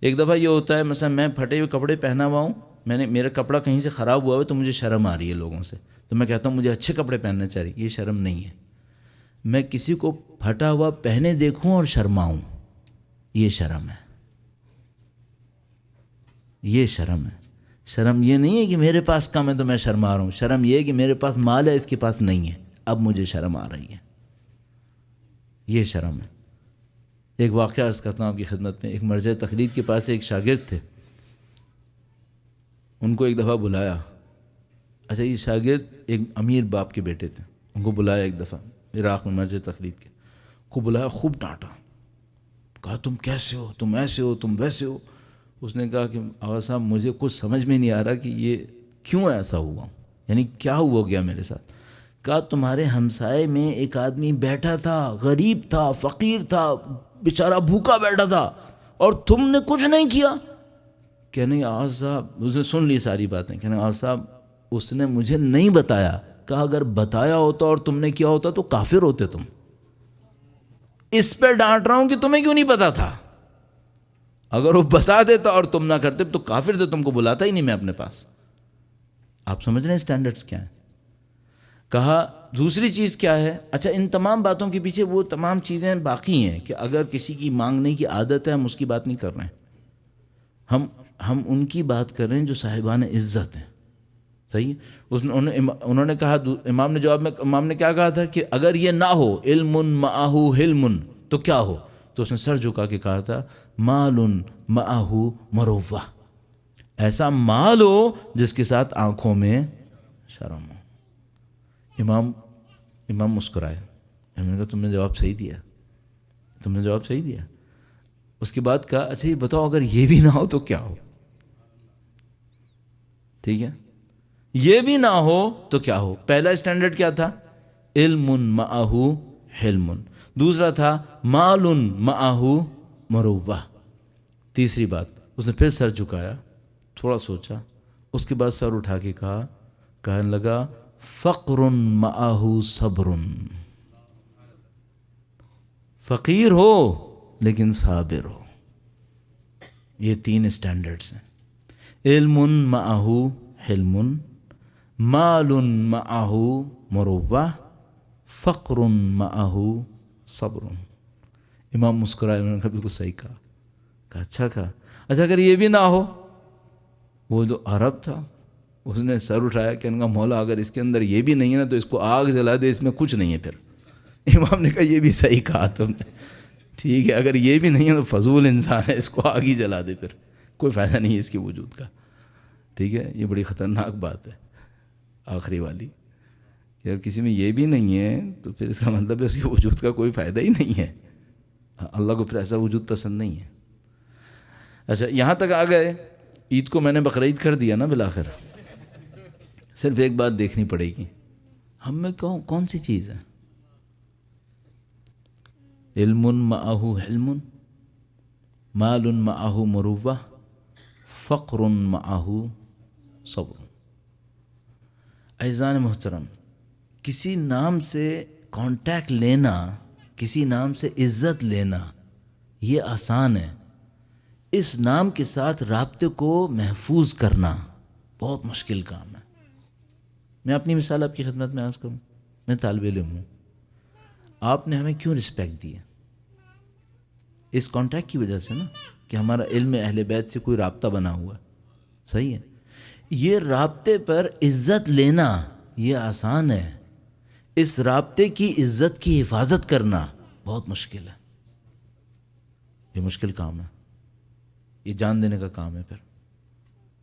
ایک دفعہ یہ ہوتا ہے مثلا میں پھٹے ہوئے کپڑے پہنا ہوا ہوں، میرا کپڑا کہیں سے خراب ہوا ہے تو مجھے شرم آ رہی ہے لوگوں سے، تو میں کہتا ہوں مجھے اچھے کپڑے پہننے چاہیے. یہ شرم نہیں ہے. میں کسی کو پھٹا ہوا پہنے دیکھوں اور شرماؤں، یہ شرم ہے، یہ شرم ہے. شرم یہ نہیں ہے کہ میرے پاس کم ہے تو میں شرما رہا ہوں، شرم یہ ہے کہ میرے پاس مال ہے اس کے پاس نہیں ہے، اب مجھے شرم آ رہی ہے، یہ شرم ہے. ایک واقعہ عرض کرتا ہوں آپ کی خدمت میں. ایک مرجع تقلید کے پاس ایک شاگرد تھے، ان کو ایک دفعہ بلایا. اچھا یہ شاگرد ایک امیر باپ کے بیٹے تھے، ان کو بلایا ایک دفعہ عراق میں مرجع تقلید کے کو بلایا، خوب ڈانٹا، کہا تم کیسے ہو، تم ایسے ہو، تم ویسے ہو. اس نے کہا کہ آغا صاحب مجھے کچھ سمجھ میں نہیں آ رہا کہ یہ کیوں ایسا ہوا، یعنی کیا ہوا گیا میرے ساتھ. کہا تمہارے ہمسائے میں ایک آدمی بیٹھا تھا، غریب تھا، فقیر تھا، بیچارہ بھوکا بیٹھا تھا اور تم نے کچھ نہیں کیا. کہنے آغا صاحب، اس نے سن لی ساری باتیں، کہنے آغا صاحب اس نے مجھے نہیں بتایا. کہا اگر بتایا ہوتا اور تم نے کیا ہوتا تو کافر ہوتے تم. اس پہ ڈانٹ رہا ہوں کہ تمہیں کیوں نہیں پتا تھا. اگر وہ بتا دیتا اور تم نہ کرتے تو کافر تھے، تم کو بلاتا ہی نہیں میں اپنے پاس. آپ سمجھ رہے ہیں اسٹینڈرڈز کیا ہیں. کہا دوسری چیز کیا ہے؟ اچھا ان تمام باتوں کے پیچھے وہ تمام چیزیں باقی ہیں کہ اگر کسی کی مانگنے کی عادت ہے ہم اس کی بات نہیں کر رہے ہیں، ہم ان کی بات کر رہے ہیں جو صاحبان عزت ہیں. صحیح. انہوں نے کہا، امام نے جواب میں امام نے کیا کہا تھا کہ اگر یہ نہ ہو علم معہ حلم تو کیا ہو؟ تو اس نے سر جھکا کے کہا تھا مال معہ مروہ، ایسا مال ہو جس کے ساتھ آنکھوں میں شرم ہو. امام مسکرائے. ہم نے کہا تم نے جواب صحیح دیا، تم نے جواب صحیح دیا. اس کے بعد کہا اچھا یہ بتاؤ اگر یہ بھی نہ ہو تو کیا ہو؟ ٹھیک ہے، یہ بھی نہ ہو تو کیا ہو؟ پہلا اسٹینڈرڈ کیا تھا؟ علم معہ حلم. دوسرا تھا مال معہ مروہ. تیسری بات اس نے پھر سر جھکایا، تھوڑا سوچا، اس کے بعد سر اٹھا کے کہنے لگا فقر معہ صبر. فقیر ہو لیکن صابر ہو. یہ تین اسٹینڈرڈز ہیں. علم معہ حلم، مال معہ مروہ، فقر معہ صبر. امام مسکرائے، انہوں نے کہا بالکل صحیح کہا. اچھا اگر یہ بھی نہ ہو؟ وہ جو عرب تھا اس نے سر اٹھایا، کہنے کا مولا اگر اس کے اندر یہ بھی نہیں ہے نا تو اس کو آگ جلا دے، اس میں کچھ نہیں ہے. پھر امام نے کہا یہ بھی صحیح کہا تم نے، ٹھیک ہے اگر یہ بھی نہیں ہے تو فضول انسان ہے، اس کو آگ ہی جلا دے، پھر کوئی فائدہ نہیں ہے اس کے وجود کا. ٹھیک ہے، یہ بڑی خطرناک بات ہے آخری والی. کہ اگر کسی میں یہ بھی نہیں ہے تو پھر اس کا مطلب ہے اس کے وجود کا کوئی فائدہ ہی نہیں ہے. اللہ کو پھر ایسا وجود پسند نہیں ہے. اچھا یہاں تک آ گئے. عید کو میں نے بقرعید کر دیا نا بالآخر. صرف ایک بات دیکھنی پڑے گی, ہم میں کون سی چیز ہے؟ علم معہ حلم, مال معہ مروہ, فقر معہ صبر. عزیزان محترم, کسی نام سے کانٹیکٹ لینا, کسی نام سے عزت لینا یہ آسان ہے. اس نام کے ساتھ رابطے کو محفوظ کرنا بہت مشکل کام ہے. میں اپنی مثال آپ کی خدمت میں عرض کروں. میں طالب علم ہوں. آپ نے ہمیں کیوں رسپیکٹ دی ہے؟ اس کانٹیکٹ کی وجہ سے نا, کہ ہمارا علم اہل بیت سے کوئی رابطہ بنا ہوا ہے. صحیح ہے. یہ رابطے پر عزت لینا یہ آسان ہے. اس رابطے کی عزت کی حفاظت کرنا بہت مشکل ہے. یہ مشکل کام ہے. یہ جان دینے کا کام ہے. پھر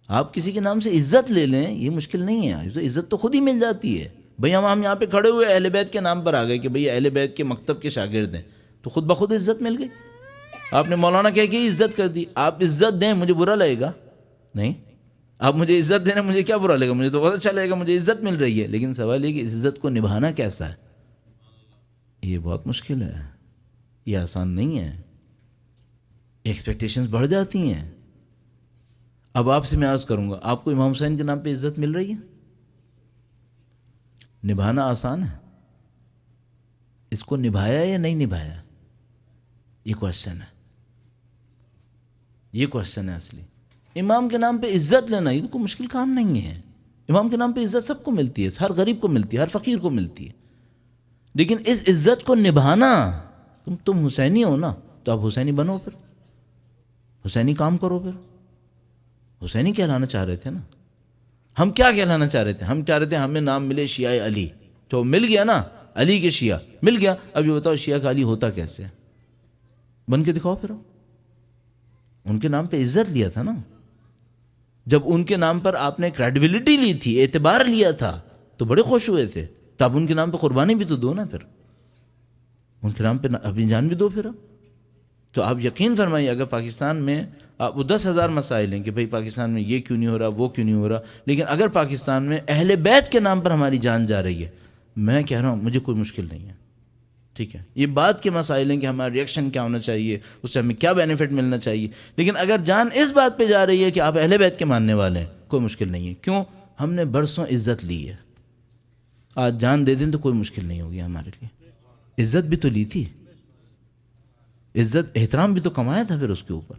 آپ کسی کے نام سے عزت لے لیں یہ مشکل نہیں ہے. عزت تو خود ہی مل جاتی ہے. بھئی ہم یہاں پہ کھڑے ہوئے اہل بیت کے نام پر آ گئے کہ بھئی اہل بیت کے مکتب کے شاگرد ہیں, تو خود بخود عزت مل گئی. آپ نے مولانا کہہ کے عزت کر دی. آپ عزت دیں مجھے برا لگے گا نہیں. آپ مجھے عزت دینا مجھے کیا برا لگے گا, مجھے تو بہت اچھا لگے گا, مجھے عزت مل رہی ہے. لیکن سوال یہ کہ اس عزت کو نبھانا کیسا ہے, یہ بہت مشکل ہے. یہ آسان نہیں ہے. ایکسپیکٹیشنز بڑھ جاتی ہیں. اب آپ سے میں عرض کروں گا, آپ کو امام حسین کے نام پہ عزت مل رہی ہے, نبھانا آسان ہے. اس کو نبھایا یا نہیں نبھایا, یہ کوشچن ہے. یہ کوشچن ہے اصلی. امام کے نام پہ عزت لینا یہ کوئی مشکل کام نہیں ہے. امام کے نام پہ عزت سب کو ملتی ہے, ہر غریب کو ملتی ہے, ہر فقیر کو ملتی ہے. لیکن اس عزت کو نبھانا, تم حسینی ہو نا تو آپ حسینی بنو, پھر حسینی کام کرو. پھر حسینی کہلانا چاہ رہے تھے نا. ہم کیا کہلانا چاہ رہے تھے؟ ہم چاہ رہے تھے ہمیں نام ملے شیعہ علی. تو مل گیا نا, علی کے شیعہ مل گیا. اب یہ بتاؤ شیعہ کا علی ہوتا کیسے؟ بن کے دکھاؤ. پھر ان کے نام پہ عزت لیا تھا نا. جب ان کے نام پر آپ نے کریڈیبلٹی لی تھی, اعتبار لیا تھا, تو بڑے خوش ہوئے تھے. تو آپ ان کے نام پہ قربانی بھی تو دو نا. پھر ان کے نام پہ اپنی جان بھی دو. پھر تو آپ یقین فرمائیے, اگر پاکستان میں آپ 10,000 مسائل ہیں کہ بھئی پاکستان میں یہ کیوں نہیں ہو رہا, وہ کیوں نہیں ہو رہا, لیکن اگر پاکستان میں اہل بیت کے نام پر ہماری جان جا رہی ہے, میں کہہ رہا ہوں مجھے کوئی مشکل نہیں ہے. ٹھیک ہے, یہ بات کے مسائل ہیں کہ ہمارا ریئیکشن کیا ہونا چاہیے, اس سے ہمیں کیا بینیفٹ ملنا چاہیے. لیکن اگر جان اس بات پہ جا رہی ہے کہ آپ اہل بیت کے ماننے والے ہیں, کوئی مشکل نہیں ہے. کیوں؟ ہم نے برسوں عزت لی ہے. آج جان دے دیں تو کوئی مشکل نہیں ہوگی ہمارے لیے. عزت بھی تو لی تھی, عزت احترام بھی تو کمایا تھا پھر اس کے اوپر.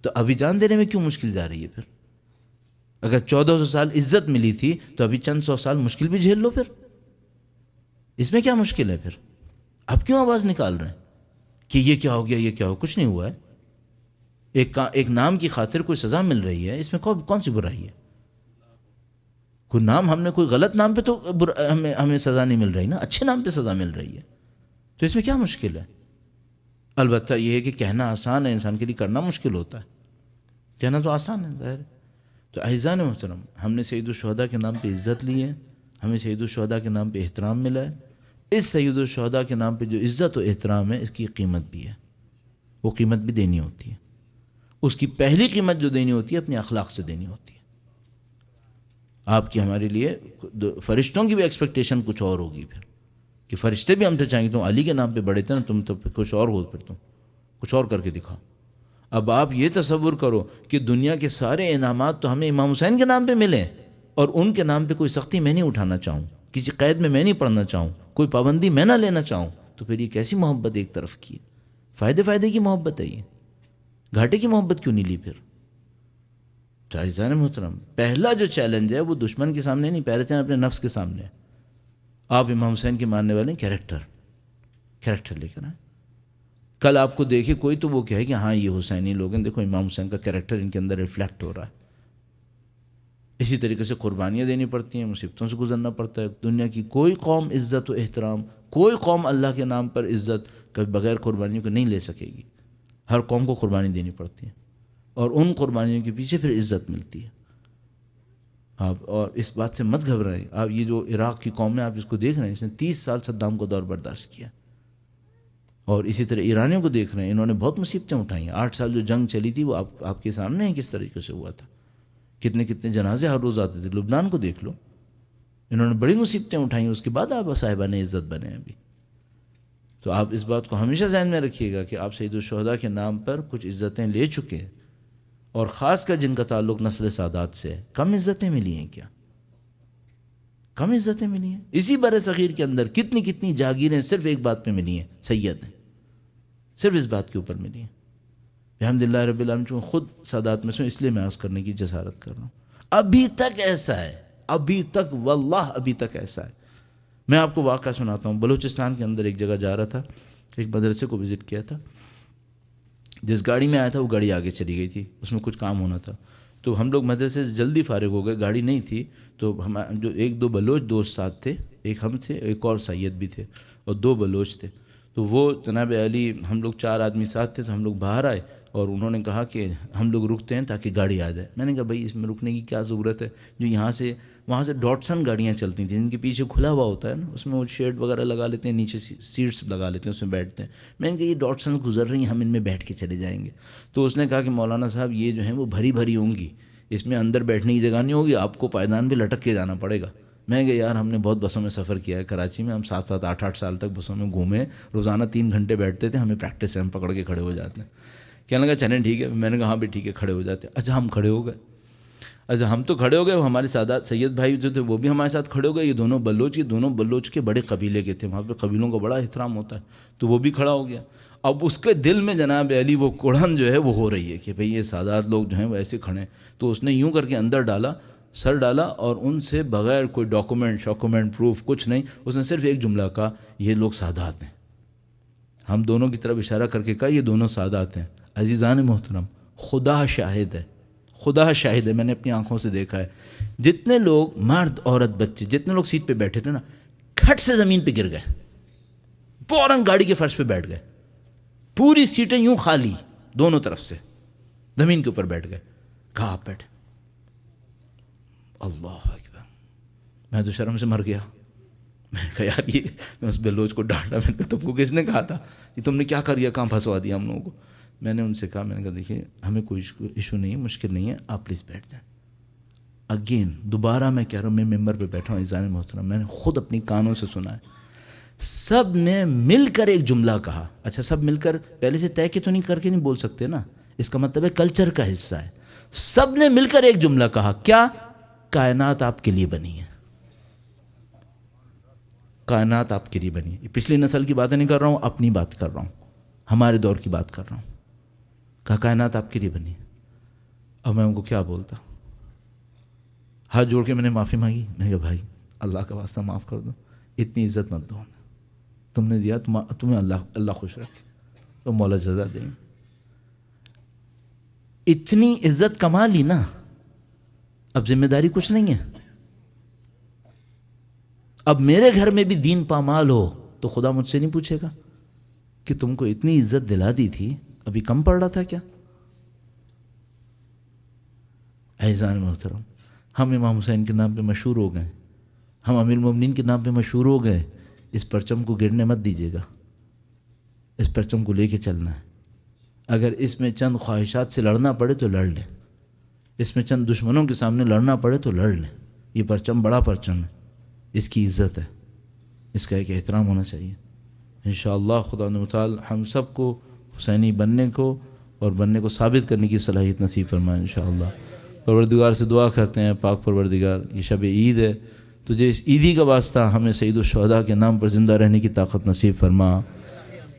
تو ابھی جان دینے میں کیوں مشکل جا رہی ہے؟ پھر اگر 1400 سال عزت ملی تھی تو ابھی چند 100 سال مشکل بھی جھیل لو. پھر اس میں کیا مشکل ہے؟ پھر اب کیوں آواز نکال رہے ہیں کہ یہ کیا ہو گیا, یہ کیا ہو؟ کچھ نہیں ہوا ہے. ایک نام کی خاطر کوئی سزا مل رہی ہے, اس میں کون سی برائی ہے؟ کوئی نام, ہم نے کوئی غلط نام پہ تو ہمیں سزا نہیں مل رہی نا, اچھے نام پہ سزا مل رہی ہے. تو اس میں کیا مشکل ہے؟ البتہ یہ ہے کہ کہنا آسان ہے, انسان کے لیے کرنا مشکل ہوتا ہے. کہنا تو آسان ہے ظاہر. تو اعزان محترم, ہم نے سید الشہداء کے نام پہ عزت لی ہے, ہمیں سید الشہداء کے نام پہ احترام ملا ہے. اس سید الشہداء کے نام پہ جو عزت و احترام ہے, اس کی قیمت بھی ہے. وہ قیمت بھی دینی ہوتی ہے. اس کی پہلی قیمت جو دینی ہوتی ہے اپنے اخلاق سے دینی ہوتی ہے. آپ کی ہمارے لیے فرشتوں کی بھی ایکسپیکٹیشن کچھ اور ہوگی پھر, کہ فرشتے بھی ہم سے چاہیں گے تم علی کے نام پہ بڑے تھے نا, تم تو کچھ اور ہو, پھر تم کچھ اور کر کے دکھاؤ. اب آپ یہ تصور کرو کہ دنیا کے سارے انعامات تو ہمیں امام حسین کے نام پہ ملیں, اور ان کے نام پہ کوئی سختی میں نہیں اٹھانا چاہوں, کسی قید میں نہیں پڑھنا چاہوں, کوئی پابندی میں نہ لینا چاہوں, تو پھر یہ کیسی محبت ایک طرف کی ہے؟ فائدے کی محبت ہے یہ, گھاٹے کی محبت کیوں نہیں لی پھر؟ تو عزیزان محترم, پہلا جو چیلنج ہے وہ دشمن کے سامنے نہیں, پہلے چیلنج اپنے نفس کے سامنے ہے. آپ امام حسین کے ماننے والے ہیں, کریکٹر لے کر آئیں. کل آپ کو دیکھے کوئی تو وہ کہے کہ ہاں یہ حسینی لوگ ہیں, دیکھو امام حسین کا کریکٹر ان کے اندر ریفلیکٹ ہو رہا ہے. اسی طریقے سے قربانیاں دینی پڑتی ہیں, مصیبتوں سے گزرنا پڑتا ہے. دنیا کی کوئی قوم عزت و احترام, کوئی قوم اللہ کے نام پر عزت کبھی بغیر قربانیوں کو نہیں لے سکے گی. ہر قوم کو قربانی دینی پڑتی ہے, اور ان قربانیوں کے پیچھے پھر عزت ملتی ہے. آپ اور اس بات سے مت گھبرائیں. آپ یہ جو عراق کی قوم ہے آپ اس کو دیکھ رہے ہیں, اس نے 30 سال صدام کو دور برداشت کیا. اور اسی طرح ایرانیوں کو دیکھ رہے ہیں, انہوں نے بہت مصیبتیں اٹھائی ہیں. 8 سال جو جنگ چلی تھی وہ آپ کے سامنے ہے کس طریقے سے ہوا تھا. کتنے جنازے ہر روز آتے تھے. لبنان کو دیکھ لو, انہوں نے بڑی مصیبتیں اٹھائیں, اس کے بعد آپ صاحبان عزت بنے ابھی. تو آپ اس بات کو ہمیشہ ذہن میں رکھیے گا کہ آپ سید الشہداء کے نام پر کچھ عزتیں لے چکے ہیں, اور خاص کر جن کا تعلق نسل سادات سے ہے. کم عزتیں ملی ہیں کیا؟ کم عزتیں ملی ہیں؟ اسی بر صغیر کے اندر کتنی جاگیریں صرف ایک بات پہ ملی ہیں, سید ہیں, صرف اس بات کے اوپر ملی ہیں. الحمدللہ رب العالمین, خود سادات میں سے اس لیے میں عرض کرنے کی جسارت کر رہا ہوں. ابھی تک ایسا ہے, ابھی تک, واللہ ابھی تک ایسا ہے. میں آپ کو واقعہ سناتا ہوں. بلوچستان کے اندر ایک جگہ جا رہا تھا, ایک مدرسے کو وزٹ کیا تھا. جس گاڑی میں آیا تھا وہ گاڑی آگے چلی گئی تھی, اس میں کچھ کام ہونا تھا. تو ہم لوگ مدرسے سے جلدی فارغ ہو گئے, گاڑی نہیں تھی. تو ہم جو 1-2 بلوچ دوست ساتھ تھے, ایک ہم تھے, ایک اور سید بھی تھے, اور 2 بلوچ تھے. تو وہ جناب علی, ہم لوگ 4 آدمی ساتھ تھے. تو ہم لوگ باہر آئے اور انہوں نے کہا کہ ہم لوگ رکتے ہیں تاکہ گاڑی آ جائے. میں نے کہا بھائی اس میں رکنے کی کیا ضرورت ہے, جو یہاں سے وہاں سے ڈاٹسن گاڑیاں چلتی تھیں جن کے پیچھے کھلا ہوا ہوتا ہے نا, اس میں وہ شیڈ وغیرہ لگا لیتے ہیں, نیچے سیٹس لگا لیتے ہیں, اس میں بیٹھتے ہیں. میں نے کہا یہ ڈاٹسنز گزر رہی ہیں, ہم ان میں بیٹھ کے چلے جائیں گے. تو اس نے کہا کہ مولانا صاحب یہ جو ہیں وہ بھری ہوں گی, اس میں اندر بیٹھنے کی جگہ نہیں ہوگی, آپ کو پائدان پہ لٹک کے جانا پڑے گا. میں نے کہا یار ہم نے بہت بسوں میں سفر کیا ہے کراچی میں, ہم 7-7 8-8 سال تک بسوں میں گھومے, روزانہ 3 گھنٹے بیٹھتے تھے, ہمیں پریکٹس ہے, ہم پکڑ کے کھڑے ہو جاتے ہیں. کہنے لگا چلیں ٹھیک ہے. میں نے کہا ہاں بھی ٹھیک ہے, کھڑے ہو جاتے ہیں. اچھا ہم کھڑے ہو گئے. اچھا ہم تو کھڑے ہو گئے, ہمارے سادات سید بھائی جو تھے وہ بھی ہمارے ساتھ کھڑے ہو گئے. یہ دونوں بلوچ کے بڑے قبیلے کے تھے, وہاں پہ قبیلوں کا بڑا احترام ہوتا ہے, تو وہ بھی کھڑا ہو گیا. اب اس کے دل میں جناب علی وہ کڑھن جو ہے وہ ہو رہی ہے کہ بھئی یہ سادات لوگ جو ہیں وہ ایسے کھڑے ہیں. تو اس نے یوں کر کے اندر ڈالا, سر ڈالا, اور ان سے بغیر کوئی ڈاکومنٹ پروف کچھ نہیں, اس نے صرف ایک جملہ کہا, یہ لوگ سادات ہیں. ہم دونوں کی طرف اشارہ کر کے کہا یہ دونوں سادات ہیں. عزیزان محترم, خدا شاہد ہے, میں نے اپنی آنکھوں سے دیکھا ہے. جتنے لوگ مرد عورت بچے جتنے لوگ سیٹ پہ بیٹھے تھے نا, کھٹ سے زمین پہ گر گئے, فوراً گاڑی کے فرش پہ بیٹھ گئے. پوری سیٹیں یوں خالی دونوں طرف سے, زمین کے اوپر بیٹھ گئے. کہا آپ بیٹھے. اللہ اکبر, میں تو شرم سے مر گیا. میں نے کہا یار یہ, میں اس بلوچ کو ڈانٹا, میں نے کہا تم کو کس نے کہا تھا, یہ تم نے کیا کر دیا, کہاں پھنسوا دیا ہم لوگوں کو. میں نے ان سے کہا, میں نے کہا دیکھیے ہمیں کوئی ایشو نہیں ہے, مشکل نہیں ہے, آپ پلیز بیٹھ جائیں. اگین دوبارہ میں کہہ رہا ہوں, میں ممبر پہ بیٹھا ہوں عزیزان محترم, میں نے خود اپنی کانوں سے سنا ہے. سب نے مل کر ایک جملہ کہا. اچھا سب مل کر پہلے سے طے کے تو نہیں کر کے نہیں بول سکتے نا, اس کا مطلب ہے کلچر کا حصہ ہے. سب نے مل کر ایک جملہ کہا, کیا؟ کائنات آپ کے لیے بنی ہے, کائنات آپ کے لیے بنی ہے. پچھلی نسل کی باتیں نہیں کر رہا ہوں, اپنی بات کر رہا ہوں, ہمارے دور کی بات کر رہا ہوں. کہا کائنات آپ کے لیے بنی ہے. اب میں ان کو کیا بولتا, ہاتھ جوڑ کے میں نے معافی مانگی. میں نے کہا بھائی اللہ کا واسطہ معاف کر دو, اتنی عزت مت دو, تم نے دیا, تمہیں اللہ خوش رکھے, تو مولا جزا دیں. اتنی عزت کما لی نا, اب ذمہ داری کچھ نہیں ہے. اب میرے گھر میں بھی دین پامال ہو تو خدا مجھ سے نہیں پوچھے گا کہ تم کو اتنی عزت دلا دی تھی, ابھی کم پڑ رہا تھا کیا؟ عزیزان محترم, ہم امام حسین کے نام پہ مشہور ہو گئے, ہم امیر المومنین کے نام پہ مشہور ہو گئے. اس پرچم کو گرنے مت دیجیے گا, اس پرچم کو لے کے چلنا ہے. اگر اس میں چند خواہشات سے لڑنا پڑے تو لڑ لیں, اس میں چند دشمنوں کے سامنے لڑنا پڑے تو لڑ لیں. یہ پرچم بڑا پرچم ہے, اس کی عزت ہے, اس کا ایک احترام ہونا چاہیے. انشاءاللہ خدا متعال ہم سب کو حسینی بننے کو اور بننے کو ثابت کرنے کی صلاحیت نصیب فرمائے انشاءاللہ. پروردگار سے دعا کرتے ہیں, پاک پروردگار یہ شب عید ہے, تجھے اس عیدی کا واسطہ ہمیں سید الشہداء کے نام پر زندہ رہنے کی طاقت نصیب فرما,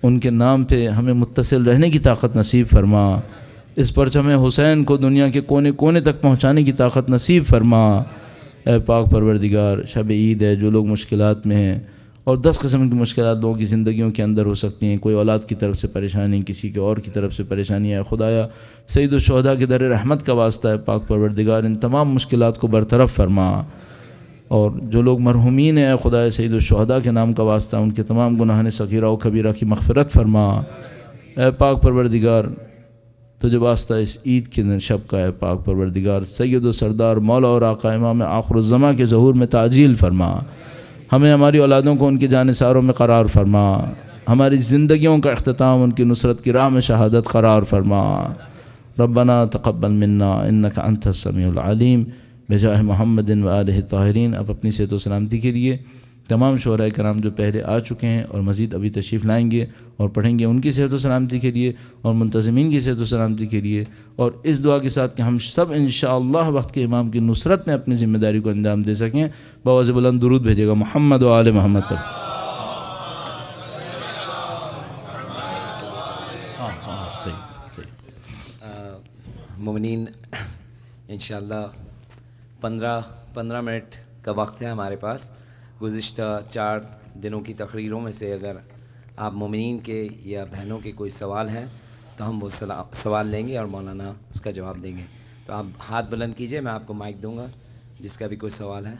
ان کے نام پہ ہمیں متصل رہنے کی طاقت نصیب فرما, اس پرچم حسین کو دنیا کے کونے کونے تک پہنچانے کی طاقت نصیب فرما. اے پاک پروردگار, شب عید ہے, جو لوگ مشکلات میں ہیں, اور 10 قسم کی مشکلات لوگوں کی زندگیوں کے اندر ہو سکتی ہیں, کوئی اولاد کی طرف سے پریشانی, کسی کے اور کی طرف سے پریشانی ہے, خدایا سید الشہداء کے در رحمت کا واسطہ ہے, پاک پروردگار ان تمام مشکلات کو برطرف فرما. اور جو لوگ مرحومین ہیں, خدایا سید الشہداء کے نام کا واسطہ ان کے تمام گناہان صغیرہ و کبیرہ کی مغفرت فرما. اے پاک پروردگار, تو جب آستہ اس عید کے دن شب کا ہے پاک پروردگار سید و سردار مولا اور آقا امام آخر الزماں کے ظہور میں تعجیل فرما، ہمیں ہماری اولادوں کو ان کے جانثاروں میں قرار فرما، ہماری زندگیوں کا اختتام ان کی نصرت کی راہ میں شہادت قرار فرما۔ ربنا تقبل منا انک انت السمیع العلیم بجاہ محمد و آلہ الطاہرین۔ اب اپنی صحت و سلامتی کے لیے تمام شعراء کرام جو پہلے آ چکے ہیں اور مزید ابھی تشریف لائیں گے اور پڑھیں گے، ان کی صحت و سلامتی کے لیے اور منتظمین کی صحت و سلامتی کے لیے، اور اس دعا کے ساتھ کہ ہم سب انشاءاللہ وقت کے امام کی نصرت میں اپنی ذمہ داری کو انجام دے سکیں، بآواز بلند درود بھیجے گا محمد و آل محمد پر۔ مومنین انشاءاللہ 15 منٹ کا وقت ہے ہمارے پاس۔ گزشتہ 4 دنوں کی تقریروں میں سے اگر آپ مومنین کے یا بہنوں کے کوئی سوال ہیں تو ہم وہ سوال لیں گے اور مولانا اس کا جواب دیں گے۔ تو آپ ہاتھ بلند کیجئے، میں آپ کو مائک دوں گا جس کا بھی کوئی سوال ہے۔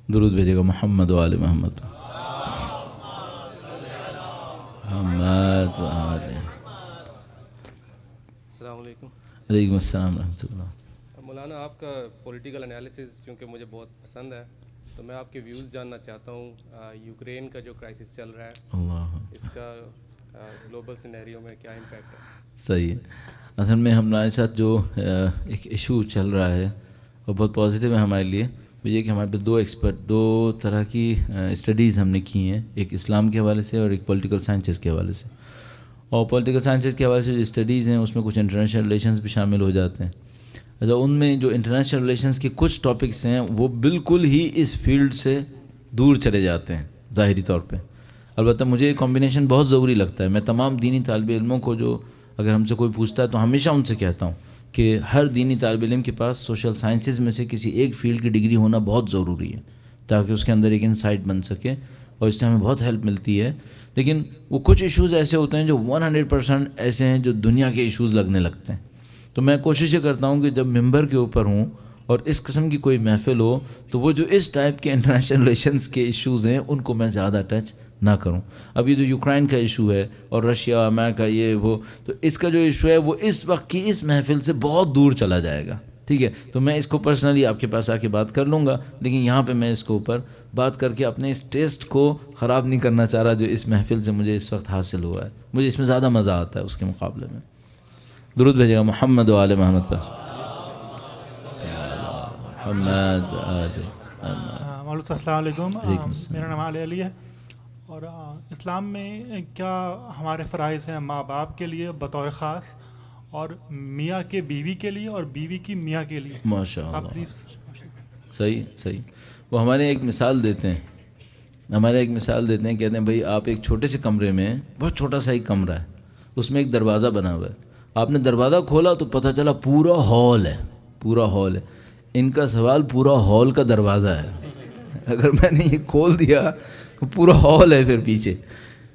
درود بھیجے گا محمد و آل محمد۔ السلام علیکم۔ علیکم السلام ورحمۃ اللہ۔ مولانا آپ کا پولیٹیکل انالیسز چونکہ مجھے بہت پسند ہے، تو میں آپ کے ویوز جاننا چاہتا ہوں یوکرین کا جو کرائسس چل رہا ہے، اللہ اس کا گلوبل سینیریو میں کیا امپیکٹ ہے؟ صحیح ہے۔ اصل میں ہمارے ساتھ جو ایک ایشو چل رہا ہے وہ بہت پازیٹیو ہے ہمارے لیے، وہ یہ کہ ہمارے پہ دو طرح کی اسٹڈیز ہم نے کی ہیں، ایک اسلام کے حوالے سے اور ایک پولیٹیکل سائنسز کے حوالے سے۔ اور پولیٹیکل سائنسز کے حوالے سے جو اسٹڈیز ہیں اس میں کچھ انٹرنیشنل ریلیشنز بھی شامل ہو جاتے ہیں۔ اچھا، ان میں جو انٹرنیشنل ریلیشنز کے کچھ ٹاپکس ہیں وہ بالکل ہی اس فیلڈ سے دور چلے جاتے ہیں ظاہری طور پہ۔ البتہ مجھے یہ کمبینیشن بہت ضروری لگتا ہے۔ میں تمام دینی طالب علموں کو جو اگر ہم سے کوئی پوچھتا ہے تو ہمیشہ ان سے کہتا ہوں کہ ہر دینی طالب علم کے پاس سوشل سائنسز میں سے کسی ایک فیلڈ کی ڈگری ہونا بہت ضروری ہے، تاکہ اس کے اندر ایک انسائٹ بن سکے اور اس سے ہمیں بہت ہیلپ ملتی ہے۔ لیکن وہ کچھ ایشوز ایسے ہوتے ہیں جو 100% ایسے ہیں جو دنیا کے ایشوز لگنے لگتے ہیں۔ تو میں کوشش یہ کرتا ہوں کہ جب ممبر کے اوپر ہوں اور اس قسم کی کوئی محفل ہو تو وہ جو اس ٹائپ کے انٹرنیشنل ریلیشنز کے ایشوز ہیں ان کو میں زیادہ ٹچ نہ کروں۔ اب یہ جو یوکرائن کا ایشو ہے اور رشیا امریکہ یہ وہ، تو اس کا جو ایشو ہے وہ اس وقت کی اس محفل سے بہت دور چلا جائے گا، ٹھیک ہے؟ تو میں اس کو پرسنلی آپ کے پاس آ کے بات کر لوں گا، لیکن یہاں پہ میں اس کے اوپر بات کر کے اپنے اس ٹیسٹ کو خراب نہیں کرنا چاہ رہا جو اس محفل سے مجھے اس وقت حاصل ہوا ہے۔ مجھے اس میں زیادہ مزہ آتا ہے اس کے مقابلے میں۔ درود بھیجے گا محمد و آل محمد پر۔ محمد مولوی صاحب السلام علیکم، میرا نام علی ہے، اور اسلام میں کیا ہمارے فرائض ہیں ماں باپ کے لیے بطور خاص، اور میاں کے بیوی کے لیے، اور بیوی کی میاں کے لیے؟ ماشاء آپ اللہ، پلیز۔ صحیح۔ وہ ہمارے ایک مثال دیتے ہیں، کہتے ہیں بھائی آپ ایک چھوٹے سے کمرے میں، بہت چھوٹا سا ایک کمرہ ہے، اس میں ایک دروازہ بنا ہوا ہے، آپ نے دروازہ کھولا تو پتہ چلا پورا ہال ہے۔ ان کا سوال پورا ہال کا دروازہ ہے، اگر میں نے یہ کھول دیا تو پورا ہال ہے پھر پیچھے،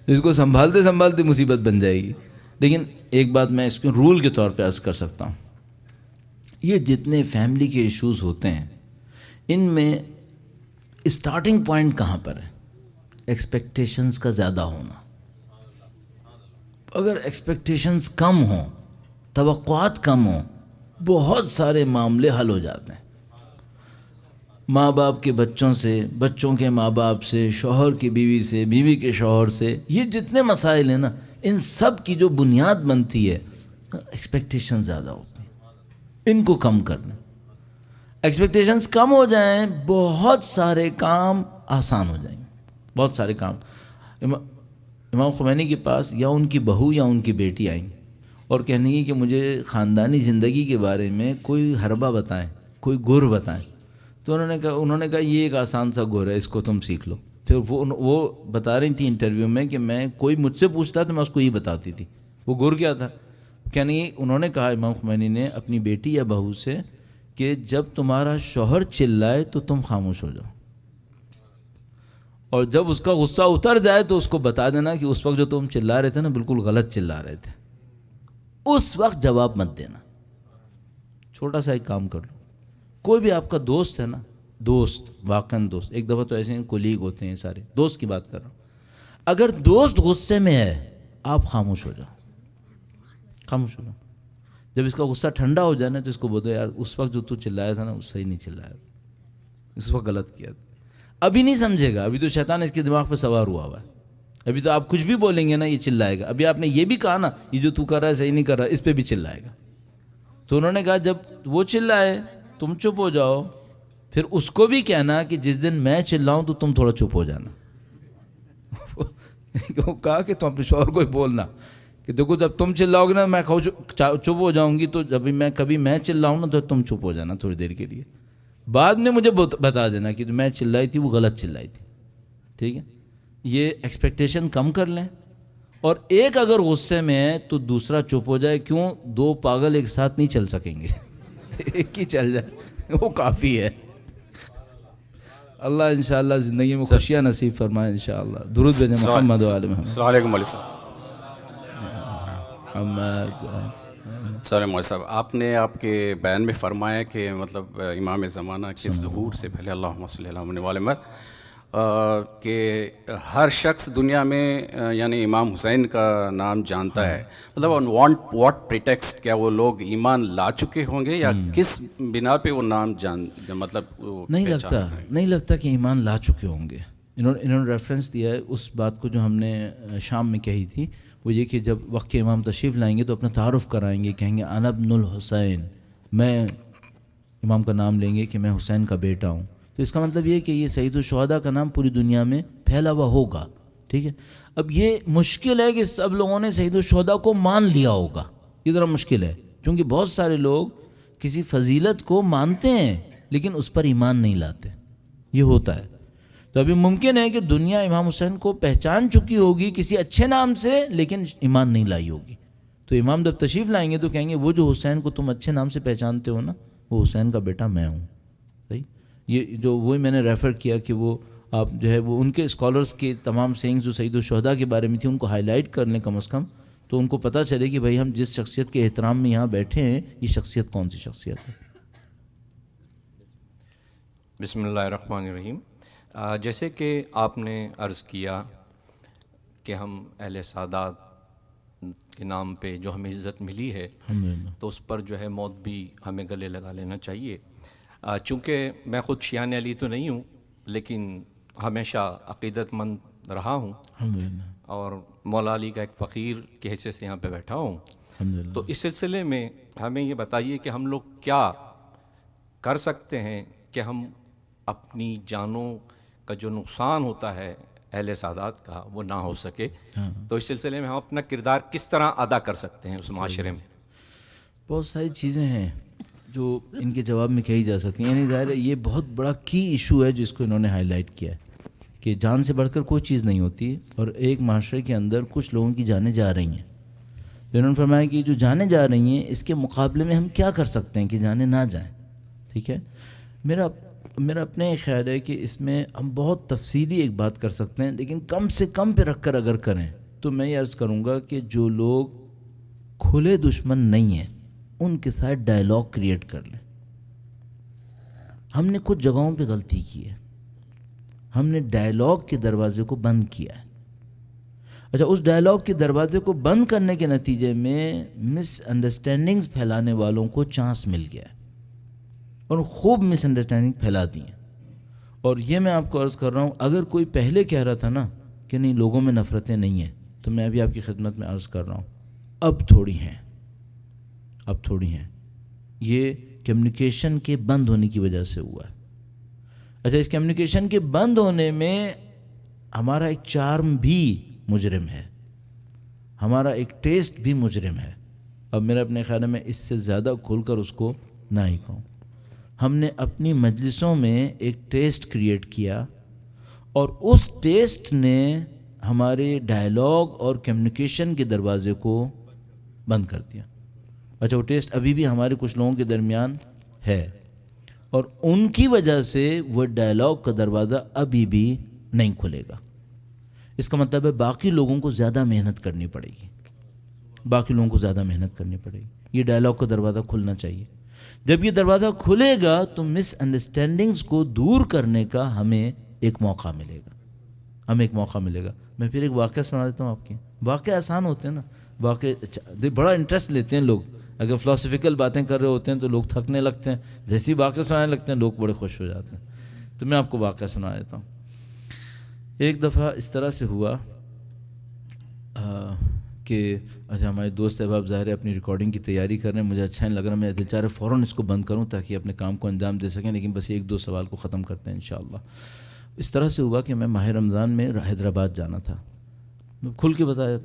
اس کو سنبھالتے مصیبت بن جائے گی۔ لیکن ایک بات میں اس کو رول کے طور پہ عرض کر سکتا ہوں، یہ جتنے فیملی کے ایشوز ہوتے ہیں ان میں اسٹارٹنگ پوائنٹ کہاں پر ہے؟ ایکسپیکٹیشنز کا زیادہ ہونا۔ اگر ایکسپیکٹیشنز کم ہوں، توقعات کم ہوں، بہت سارے معاملے حل ہو جاتے ہیں۔ ماں باپ کے بچوں سے، بچوں کے ماں باپ سے، شوہر کی بیوی سے، بیوی کے شوہر سے، یہ جتنے مسائل ہیں نا، ان سب کی جو بنیاد بنتی ہے ایکسپیکٹیشن زیادہ ہوتی ہیں۔ ان کو کم کرنا، ایکسپیکٹیشنز کم ہو جائیں، بہت سارے کام آسان ہو جائیں گے، بہت سارے کام۔ امام خمینی کے پاس یا ان کی بہو یا ان کی بیٹی آئیں اور کہنے کی کہ مجھے خاندانی زندگی کے بارے میں کوئی حربہ بتائیں، کوئی گر بتائیں، تو انہوں نے کہا یہ ایک آسان سا گر ہے، اس کو تم سیکھ لو۔ پھر وہ بتا رہی تھی انٹرویو میں کہ میں کوئی مجھ سے پوچھتا تو میں اس کو یہ بتاتی تھی۔ وہ گر کیا تھا؟ انہوں نے کہا امام خمینی نے اپنی بیٹی یا بہو سے کہ جب تمہارا شوہر چلائے تو تم خاموش ہو جاؤ، اور جب اس کا غصہ اتر جائے تو اس کو بتا دینا کہ اس وقت جو تم چلا رہے تھے نا بالکل غلط چلا رہے تھے، اس وقت جواب مت دینا۔ چھوٹا سا ایک کام کر لو، کوئی بھی آپ کا دوست ہے نا، دوست، واقعاً دوست، ایک دفعہ تو ایسے کولیگ ہوتے ہیں سارے، دوست کی بات کر رہا ہوں، اگر دوست غصے میں ہے آپ خاموش ہو جاؤ، خاموش ہو جاؤ. جب اس کا غصہ ٹھنڈا ہو جائے نا تو اس کو بولو یار اس وقت جو تو چلایا تھا نا وہ صحیح نہیں چلایا، اس وقت غلط کیا تھا. ابھی نہیں سمجھے گا، ابھی تو شیطان اس کے دماغ پہ سوار ہوا ہے. ابھی تو آپ کچھ بھی بولیں گے نا یہ چلائے گا. ابھی آپ نے یہ بھی کہا نا یہ جو تو کر رہا ہے صحیح نہیں کر رہا، اس پہ بھی چلائے گا. تو انہوں نے کہا جب وہ چلائے تم چپ ہو جاؤ، پھر اس کو بھی کہنا کہ جس دن میں چلاؤں تو تم تھوڑا چپ ہو جانا. کہا کہ تم اپنے شوہر کو ہی بولنا کہ دیکھو جب تم چلاؤ گے نا میں چپ ہو جاؤں گی، تو جب کبھی میں چلاؤں نا تو تم چپ ہو جانا تھوڑی دیر کے لیے. بعد میں مجھے بتا دینا کہ جو میں چلائی تھی وہ غلط چلائی تھی. ٹھیک ہے، یہ ایکسپیکٹیشن کم کر لیں. اور ایک اگر غصے میں ہے تو دوسرا چپ ہو جائے. کیوں؟ دو پاگل ایک ساتھ نہیں چل سکیں گے. ایک ہی چل جائے وہ کافی ہے. اللہ انشاءاللہ زندگی میں خوشیاں نصیب فرمائے انشاءاللہ. درود بھیجیں محمد و آل محمد. السلام علیکم علیہ السلام. السلام علیکم صاحب، آپ نے آپ کے بیان میں فرمایا کہ مطلب امام زمانہ کے ظہور سے پہلے اللہم صلی اللہ علیہ وسلم کہ ہر شخص دنیا میں یعنی امام حسین کا نام جانتا ہے. مطلب آن واٹ پریٹیکسٹ، کیا وہ لوگ ایمان لا چکے ہوں گے یا کس بنا پہ وہ نام مطلب نہیں لگتا کہ ایمان لا چکے ہوں گے. انہوں نے ریفرنس دیا ہے اس بات کو جو ہم نے شام میں کہی تھی، وہ یہ کہ جب وقت کے امام تشریف لائیں گے تو اپنا تعارف کرائیں گے، کہیں گے انا ابن الحسین، میں امام کا نام لیں گے کہ میں حسین کا بیٹا ہوں. تو اس کا مطلب یہ کہ یہ سید الشہداء کا نام پوری دنیا میں پھیلا ہوا ہوگا. ٹھیک ہے، اب یہ مشکل ہے کہ سب لوگوں نے سید الشہداء کو مان لیا ہوگا. یہ ذرا مشکل ہے کیونکہ بہت سارے لوگ کسی فضیلت کو مانتے ہیں لیکن اس پر ایمان نہیں لاتے. یہ ہوتا ہے. تو ابھی ممکن ہے کہ دنیا امام حسین کو پہچان چکی ہوگی کسی اچھے نام سے لیکن ایمان نہیں لائی ہوگی. تو امام جب تشریف لائیں گے تو کہیں گے وہ جو حسین کو تم اچھے نام سے پہچانتے ہو نا، وہ حسین کا بیٹا میں ہوں. صحیح. یہ جو وہی میں نے ریفر کیا کہ وہ آپ جو ہے وہ ان کے اسکالرس کے تمام سینگز جو سید الشہداء کے بارے میں تھی ان کو ہائی لائٹ کر لیں کم از کم، تو ان کو پتہ چلے کہ بھائی ہم جس شخصیت کے احترام میں یہاں بیٹھے ہیں یہ شخصیت کون سی شخصیت ہے. بسم اللہ الرحمن الرحیم. جیسے کہ آپ نے عرض کیا کہ ہم اہل سادات کے نام پہ جو ہمیں عزت ملی ہے تو اس پر جو ہے موت بھی ہمیں گلے لگا لینا چاہیے. چونکہ میں خود شیعان علی تو نہیں ہوں لیکن ہمیشہ عقیدت مند رہا ہوں اور مولا علی کا ایک فقیر کی حیثیت سے یہاں پہ بیٹھا ہوں. تو اس سلسلے میں ہمیں یہ بتائیے کہ ہم لوگ کیا کر سکتے ہیں کہ ہم اپنی جانوں کا جو نقصان ہوتا ہے اہل سادات کا وہ نہ ہو سکے. تو اس سلسلے میں ہم اپنا کردار کس طرح ادا کر سکتے ہیں اس معاشرے میں؟ بہت ساری چیزیں ہیں جو ان کے جواب میں کہی جا سکتی ہیں. یعنی ظاہر ہے یہ بہت بڑا کی ایشو ہے جس کو انہوں نے ہائی لائٹ کیا ہے کہ جان سے بڑھ کر کوئی چیز نہیں ہوتی اور ایک معاشرے کے اندر کچھ لوگوں کی جانیں جا رہی ہیں. انہوں نے فرمایا کہ جو جانیں جا رہی ہیں اس کے مقابلے میں ہم کیا کر سکتے ہیں کہ جانیں نہ جائیں. ٹھیک ہے، میرا اپنے خیال ہے کہ اس میں ہم بہت تفصیلی ایک بات کر سکتے ہیں لیکن کم سے کم پہ رکھ کر اگر کریں تو میں یہ عرض کروں گا کہ جو لوگ کھلے دشمن نہیں ہیں ان کے ساتھ ڈائلاگ کریٹ کر لیں. ہم نے کچھ جگہوں پہ غلطی کی ہے، ہم نے ڈائلاگ کے دروازے کو بند کیا ہے. اچھا، اس ڈائلاگ کے دروازے کو بند کرنے کے نتیجے میں مس انڈرسٹینڈنگز پھیلانے والوں کو چانس مل گیا ہے اور خوب مس انڈرسٹینڈنگ پھیلا دی ہیں. اور یہ میں آپ کو عرض کر رہا ہوں، اگر کوئی پہلے کہہ رہا تھا نا کہ نہیں لوگوں میں نفرتیں نہیں ہیں، تو میں ابھی آپ کی خدمت میں عرض کر رہا ہوں اب تھوڑی ہیں. یہ کمیونیکیشن کے بند ہونے کی وجہ سے ہوا ہے. اچھا، اس کمیونیکیشن کے بند ہونے میں ہمارا ایک چارم بھی مجرم ہے، ہمارا ایک ٹیسٹ بھی مجرم ہے. اب میرا اپنے خیال میں اس سے زیادہ کھل کر اس کو نہ ہی کہوں. ہم نے اپنی مجلسوں میں ایک ٹیسٹ کریٹ کیا اور اس ٹیسٹ نے ہمارے ڈائلاگ اور کمیونیکیشن کے دروازے کو بند کر دیا. اچھا، وہ ٹیسٹ ابھی بھی ہمارے کچھ لوگوں کے درمیان ہے اور ان کی وجہ سے وہ ڈائلاگ کا دروازہ ابھی بھی نہیں کھلے گا. اس کا مطلب ہے باقی لوگوں کو زیادہ محنت کرنی پڑے گی، یہ ڈائلاگ کا دروازہ کھلنا چاہیے. جب یہ دروازہ کھلے گا تو مس انڈرسٹینڈنگز کو دور کرنے کا ہمیں ایک موقع ملے گا. میں پھر ایک واقعہ سنا دیتا ہوں آپ کی. واقع آسان ہوتے ہیں نا، واقع بڑا انٹرسٹ لیتے ہیں لوگ. اگر فلاسفیکل باتیں کر رہے ہوتے ہیں تو لوگ تھکنے لگتے ہیں، جیسے ہی واقع سنانے لگتے ہیں لوگ بڑے خوش ہو جاتے ہیں. تو میں آپ کو واقعہ سنا دیتا ہوں. ایک دفعہ اس طرح سے ہوا کہ اچھا ہمارے دوست احباب ظاہر ہے اپنی ریکارڈنگ کی تیاری کر رہے ہیں، مجھے اچھا نہیں لگ رہا، میں دل چاہ رہا فوراً اس کو بند کروں تاکہ اپنے کام کو انجام دے سکیں، لیکن بس ایک دو سوال کو ختم کرتے ہیں انشاءاللہ. اس طرح سے ہوا کہ میں ماہ رمضان میں حیدرآباد جانا تھا. میں کھل کے بتایا،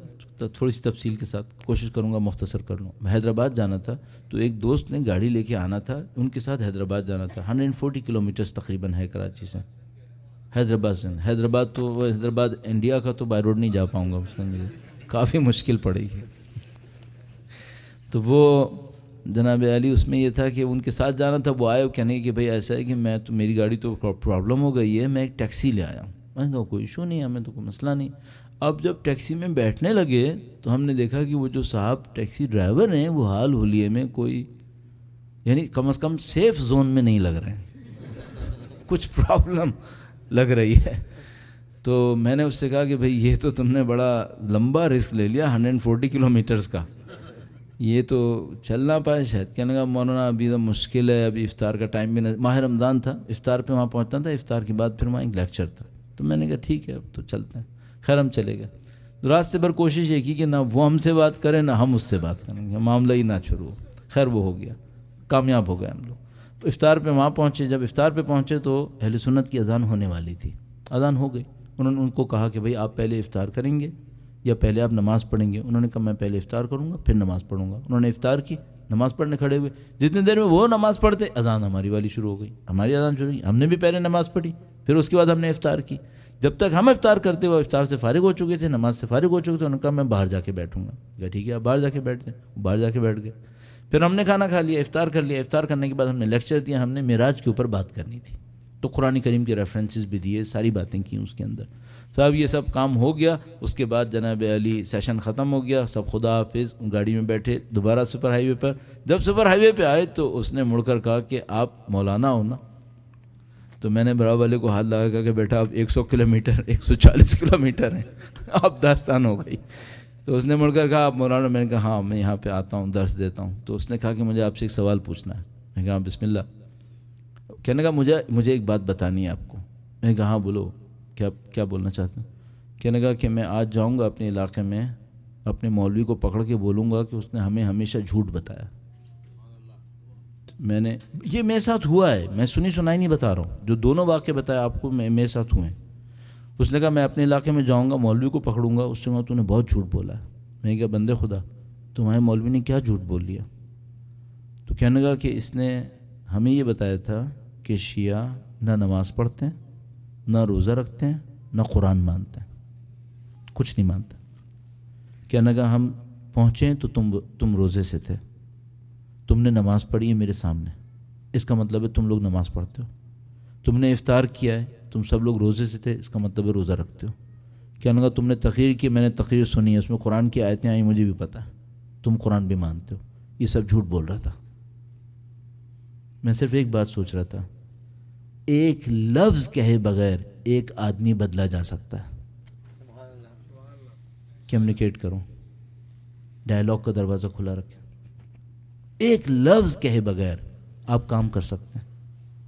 تھوڑی سی تفصیل کے ساتھ کوشش کروں گا مختصر کر لوں. میں حیدرآباد جانا تھا تو ایک دوست نے گاڑی لے کے آنا تھا، ان کے ساتھ حیدرآباد جانا تھا. 140 کلومیٹرز تقریباً ہے کراچی سے حیدرآباد سے. حیدرآباد انڈیا کا تو بائی روڈ نہیں جا پاؤں گا، اس میں مجھے کافی مشکل پڑے گی. تو وہ جناب علی اس میں یہ تھا کہ ان کے ساتھ جانا تھا. وہ آئے کہنے کہ بھائی ایسا ہے کہ میں تو میری گاڑی تو پرابلم ہو گئی ہے، میں ایک ٹیکسی لے آیا ہوں. میں نے کہا کوئی ایشو نہیں ہے، ہمیں تو کوئی مسئلہ نہیں. اب جب ٹیکسی میں بیٹھنے لگے تو ہم نے دیکھا کہ وہ جو صاحب ٹیکسی ڈرائیور ہیں وہ حال حلیے میں کوئی یعنی کم از کم سیف زون میں نہیں لگ رہے ہیں، کچھ پرابلم لگ رہی ہے. تو میں نے اس سے کہا کہ بھئی یہ تو تم نے بڑا لمبا رسک لے لیا 140 کلومیٹرز کا، یہ تو چل نہ پائے شاید. کہنے لگا مولانا ابھی تو مشکل ہے، ابھی افطار کا ٹائم بھی ماہ رمضان تھا، افطار پہ وہاں پہنچنا تھا، افطار کے بعد پھر وہاں ایک لیکچر تھا. تو میں نے کہا ٹھیک ہے اب تو چلتے ہیں. خیر ہم چلے گئے. راستے پر کوشش یہ کی کہ نہ وہ ہم سے بات کریں نہ ہم اس سے بات کریں گے، معاملہ ہی نہ شروع ہو. خیر وہ ہو گیا، کامیاب ہو گئے ہم لوگ. تو افطار پہ وہاں پہنچے. جب افطار پہ پہنچے تو اہل سنت کی اذان ہونے والی تھی. اذان ہو گئی. انہوں نے ان کو کہا کہ بھئی آپ پہلے افطار کریں گے یا پہلے آپ نماز پڑھیں گے؟ انہوں نے کہا میں پہلے افطار کروں گا پھر نماز پڑھوں گا. انہوں نے افطار کی، نماز پڑھنے کھڑے ہوئے. جتنی دیر میں وہ نماز پڑھتے اذان ہماری والی شروع ہو گئی. ہماری اذان شروع ہوئی، ہم نے بھی پہلے نماز پڑھی، پھر اس کے بعد ہم نے افطار کی. جب تک ہم افطار کرتے ہوئے افطار سے فارغ ہو چکے تھے، نماز سے فارغ ہو چکے تھے، انہوں نے کہا میں باہر جا کے بیٹھوں گا. کہا ٹھیک ہے آپ باہر جا کے بیٹھ جائیں. باہر جا کے بیٹھ گئے. پھر ہم نے کھانا کھا لیا، افطار کر لیا. افطار کرنے کے بعد ہم نے لیکچر دیا. ہم نے معراج کے اوپر بات کرنی تھی تو قرآن کریم کے ریفرنسز بھی دیے، ساری باتیں کی اس کے اندر. صاحب یہ سب کام ہو گیا. اس کے بعد جناب علی سیشن ختم ہو گیا، سب خدا حافظ. گاڑی میں بیٹھے دوبارہ سپر ہائی وے پر. جب سپر ہائی وے پہ آئے تو اس نے مڑ کر کہا کہ آپ مولانا ہو نا؟ تو میں نے برابر والے کو ہاتھ لگا کہا کہ بیٹا اب 100 کلومیٹر 140 کلومیٹر ہیں، اب داستان ہو گئی. تو اس نے مڑ کر کہا آپ مولانا؟ میں نے کہا ہاں میں یہاں پہ آتا ہوں، درس دیتا ہوں. تو اس نے کہا کہ مجھے آپ سے ایک سوال پوچھنا ہے. میں نے کہا بسم اللہ. کہنے کا مجھے ایک بات بتانی ہے آپ کو. میں نے کہا ہاں بولو، کیا بولنا چاہتے ہیں؟ کہنے کا کہ میں آج جاؤں گا اپنے علاقے میں، اپنے مولوی کو پکڑ کے بولوں گا کہ اس نے ہمیں ہمیشہ جھوٹ بتایا. میں نے یہ میرے ساتھ ہوا ہے، میں سنی سنائی نہیں بتا رہا ہوں، جو دونوں واقعے بتایا آپ کو میرے ساتھ ہوئے ہیں. اس نے کہا میں اپنے علاقے میں جاؤں گا، مولوی کو پکڑوں گا، اس سے کہا تو نے بہت جھوٹ بولا ہے. میں نے کہا بندے خدا تمہارے مولوی نے کیا جھوٹ بول لیا؟ تو کہنے لگا کہ اس نے ہمیں یہ بتایا تھا کہ شیعہ نہ نماز پڑھتے ہیں، نہ روزہ رکھتے ہیں، نہ قرآن مانتے ہیں، کچھ نہیں مانتے. کہنے لگا ہم پہنچے تو تم روزے سے تھے، تم نے نماز پڑھی ہے میرے سامنے، اس کا مطلب ہے تم لوگ نماز پڑھتے ہو. تم نے افطار کیا ہے، تم سب لوگ روزے سے تھے، اس کا مطلب ہے روزہ رکھتے ہو. کہنے لگا تم نے تقریر کی، میں نے تقریر سنی ہے، اس میں قرآن کی آیتیں آئیں مجھے بھی پتہ ہے، تم قرآن بھی مانتے ہو. یہ سب جھوٹ بول رہا تھا. میں صرف ایک بات سوچ رہا تھا، ایک لفظ کہے بغیر ایک آدمی بدلا جا سکتا ہے. کمیونیکیٹ کرو، ڈائلاگ کا دروازہ کھلا رکھیں. ایک لفظ کہے بغیر آپ کام کر سکتے ہیں.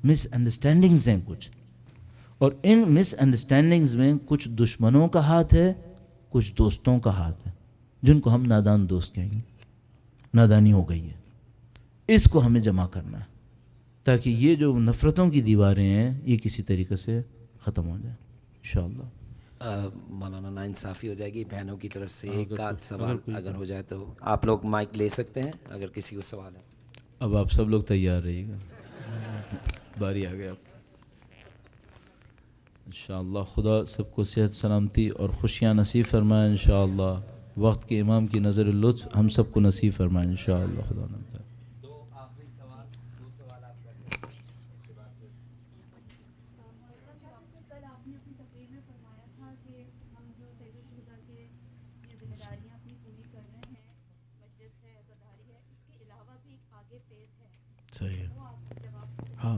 مس انڈرسٹینڈنگز ہیں کچھ، اور ان مس انڈرسٹینڈنگز میں کچھ دشمنوں کا ہاتھ ہے، کچھ دوستوں کا ہاتھ ہے، جن کو ہم نادان دوست کہیں گے. نادانی ہو گئی ہے، اس کو ہمیں جمع کرنا ہے تاکہ یہ جو نفرتوں کی دیواریں ہیں یہ کسی طریقے سے ختم ہو جائے انشاءاللہ. مولانا ناانصافی ہو جائے گی. بہنوں کی طرف سے ایک آدھ سوال اگر ہو جائے تو آپ لوگ مائک لے سکتے ہیں اگر کسی کو سوال ہے. اب آپ سب لوگ تیار رہیے گا، باری آ گیا انشاءاللہ. خدا سب کو صحت سلامتی اور خوشیاں نصیب فرمائے انشاءاللہ. وقت کے امام کی نظر لطف ہم سب کو نصیب فرمائے انشاءاللہ. خدا نام تعالی. صحیح. ہاں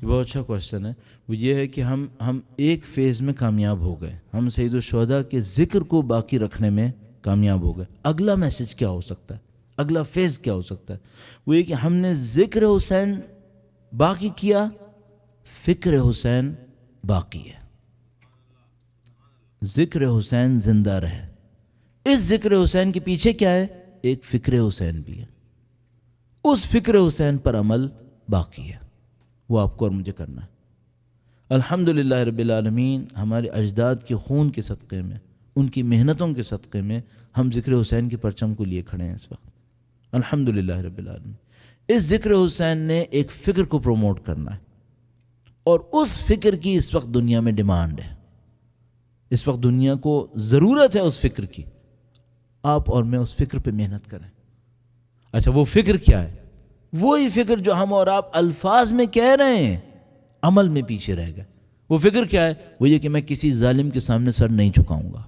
یہ بہت اچھا کوشچن ہے. وہ یہ ہے کہ ہم ایک فیز میں کامیاب ہو گئے. ہم سید الشہداء کے ذکر کو باقی رکھنے میں کامیاب ہو گئے. اگلا میسج کیا ہو سکتا ہے, اگلا فیز کیا ہو سکتا ہے؟ وہ یہ کہ ہم نے ذکر حسین باقی کیا, فکر حسین باقی ہے. ذکر حسین زندہ رہے. اس ذکر حسین کے پیچھے کیا ہے؟ ایک فکر حسین بھی ہے. اس فکر حسین پر عمل باقی ہے, وہ آپ کو اور مجھے کرنا ہے. الحمدللہ رب العالمین, ہمارے اجداد کے خون کے صدقے میں, ان کی محنتوں کے صدقے میں ہم ذکر حسین کے پرچم کو لیے کھڑے ہیں اس وقت. الحمدللہ رب العالمین. اس ذکر حسین نے ایک فکر کو پروموٹ کرنا ہے, اور اس فکر کی اس وقت دنیا میں ڈیمانڈ ہے. اس وقت دنیا کو ضرورت ہے اس فکر کی. آپ اور میں اس فکر پہ محنت کریں. اچھا, وہ فکر کیا ہے؟ وہی فکر جو ہم اور آپ الفاظ میں کہہ رہے ہیں, عمل میں پیچھے رہ گئے. وہ فکر کیا ہے؟ وہ یہ کہ میں کسی ظالم کے سامنے سر نہیں جھکاؤں گا.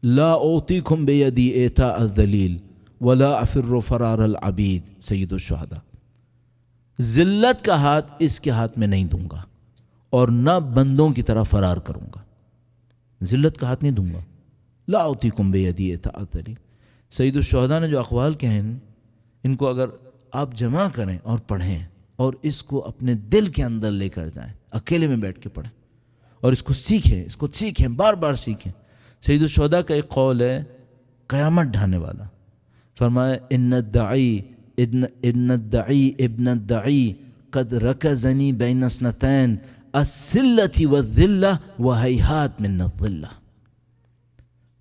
لا اوتیکم بیدی ایتاء الذلیل ولا افر فرار العبید, سید الشہداء. ذلت کا ہاتھ اس کے ہاتھ میں نہیں دوں گا, اور نہ بندوں کی طرح فرار کروں گا. ذلت کا ہاتھ نہیں دوں گا. لا اوتیکم بیدی ایتاء الذلیل. سید الشہداء نے جو اقوال کہے ہیں, ان کو اگر آپ جمع کریں اور پڑھیں, اور اس کو اپنے دل کے اندر لے کر جائیں, اکیلے میں بیٹھ کے پڑھیں اور اس کو سیکھیں, بار بار سیکھیں. سید الشہداء کا ایک قول ہے قیامت ڈھانے والا. فرمایا ان الدعی ابن الدعی قد رکزنی بین اثنتین السلة والذلة وہیہات من الظلہ.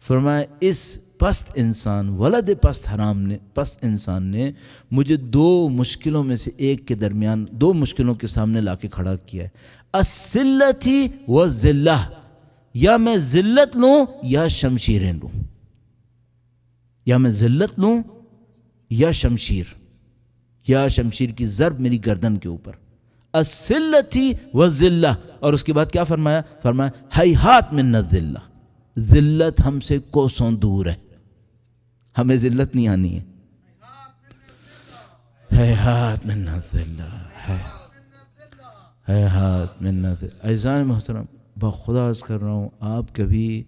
فرمایا اس پست انسان, ولد پست حرام نے, پست انسان نے مجھے دو مشکلوں میں سے ایک کے درمیان, دو مشکلوں کے سامنے لا کے کھڑا کیا ہے. السلة والذلہ, یا میں ذلت لوں یا شمشیریں لوں, یا میں ذلت لوں یا شمشیر, یا شمشیر کی ضرب میری گردن کے اوپر. السلة والذلہ. اور اس کے بعد کیا فرمایا؟ فرمایا ہیہات من الذلہ, ذلت ہم سے کوسوں دور ہے, ہمیں ذلت نہیں آنی ہے. ہیہات من الذلہ, ہیہات من الذلہ. عزیزان محترم, بخدا عرض کر رہا ہوں, آپ کبھی,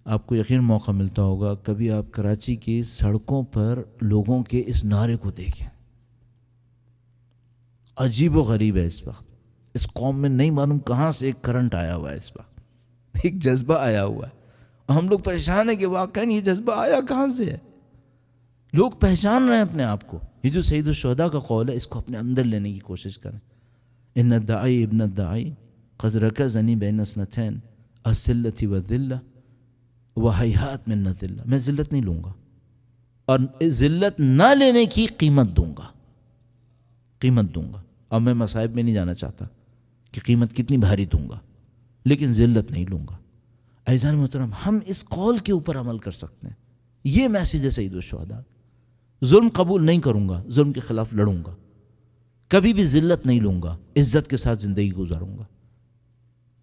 آپ کو یقین موقع ملتا ہوگا, کبھی آپ کراچی کی سڑکوں پر لوگوں کے اس نعرے کو دیکھیں. عجیب و غریب ہے. اس وقت اس قوم میں نہیں معلوم کہاں سے ایک کرنٹ آیا ہوا ہے, اس وقت ایک جذبہ آیا ہوا ہے. ہم لوگ پریشان ہیں کہ واقعاً یہ جذبہ آیا کہاں سے ہے. لوگ پہچان رہے ہیں اپنے آپ کو. یہ جو سید الشہداء کا قول ہے, اس کو اپنے اندر لینے کی کوشش کریں. ان الدعی ابن الدعی قد رکزنی بین اثنتین السلة والذلہ وہیہات من الذلہ. میں ذلت نہیں لوں گا, اور ذلت نہ لینے کی قیمت دوں گا, قیمت دوں گا. اور میں مصائب میں نہیں جانا چاہتا کہ قیمت کتنی بھاری دوں گا, لیکن ذلت نہیں لوں گا. عزیزان محترم, ہم اس قول کے اوپر عمل کر سکتے ہیں. یہ میسیج ہے سید الشہداء. ظلم قبول نہیں کروں گا, ظلم کے خلاف لڑوں گا, کبھی بھی ذلت نہیں لوں گا, عزت کے ساتھ زندگی گزاروں گا.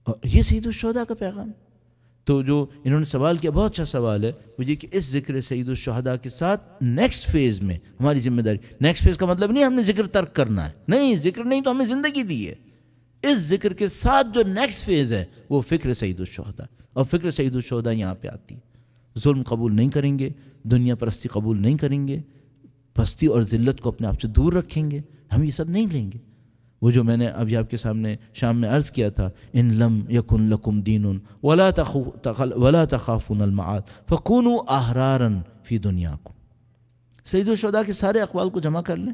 اور یہ سید الشہداء کا پیغام. تو جو انہوں نے سوال کیا, بہت اچھا سوال ہے, وہ یہ کہ اس ذکر سید الشہداء کے ساتھ نیکسٹ فیز میں ہماری ذمہ داری. نیکسٹ فیز کا مطلب نہیں ہم نے ذکر ترک کرنا ہے, نہیں, ذکر نہیں تو ہمیں زندگی دی ہے. اس ذکر کے ساتھ جو نیکسٹ فیز ہے وہ فکر سید الشہداء. اور فکر سید الشہداء یہاں پہ آتی ہے. ظلم قبول نہیں کریں گے, دنیا پرستی قبول نہیں کریں گے, پستی اور ذلت کو اپنے آپ سے دور رکھیں گے, ہم یہ سب نہیں لیں گے. وہ جو میں نے ابھی آپ کے سامنے شام میں عرض کیا تھا, ان لم یکن لکم دین ولا تخافون المعاد فکونوا احرارا فی دنیاکم. سید الشہداء کے سارے اقوال کو جمع کر لیں,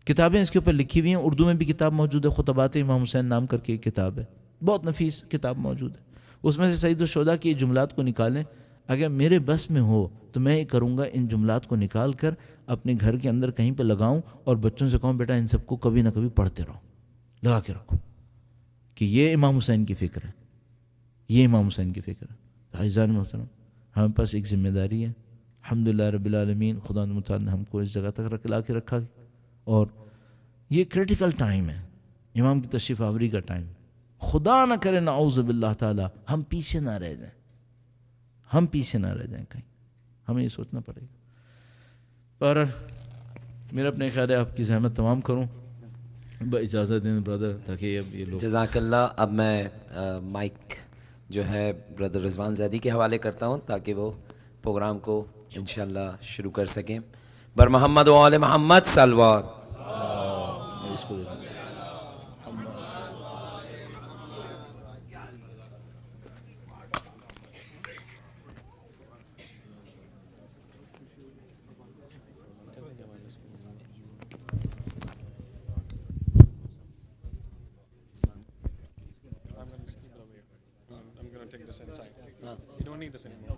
کتابیں اس کے اوپر لکھی ہوئی ہیں, اردو میں بھی کتاب موجود ہے, خطبات امام حسین نام کر کے ایک کتاب ہے, بہت نفیس کتاب موجود ہے. اس میں سے سید الشہداء کی جملات کو نکالیں. اگر میرے بس میں ہو تو میں یہ کروں گا, ان جملات کو نکال کر اپنے گھر کے اندر کہیں پہ لگاؤں اور بچوں سے کہوں بیٹا ان سب کو کبھی نہ کبھی پڑھتے رہو, لگا کے رکھو, کہ یہ امام حسین کی فکر ہے, یہ امام حسین کی فکر ہے. عزیزان محترم, ہمارے پاس ایک ذمہ داری ہے. الحمدللہ رب العالمین, خدا متعال نے ہم کو اس جگہ تک لا کے رکھا, اور یہ کریٹیکل ٹائم ہے, امام کی تشریف آوری کا ٹائم. خدا نہ کرے نعوذ باللہ تعالی ہم پیچھے نہ رہ جائیں, ہم پیچھے نہ رہ جائیں کہیں, ہمیں یہ سوچنا پڑے گا. اور میرا اپنے خیال ہے آپ کی زحمت تمام کروں, اجازت دیں برادر, تاکہ اب یہ لوگ. جزاک اللہ. اب میں مائک جو ہے برادر رضوان زیدی کے حوالے کرتا ہوں تاکہ وہ پروگرام کو انشاءاللہ شروع کر سکیں. بر محمد و آل محمد صلوات. I'm going to take this inside. You don't need this anymore.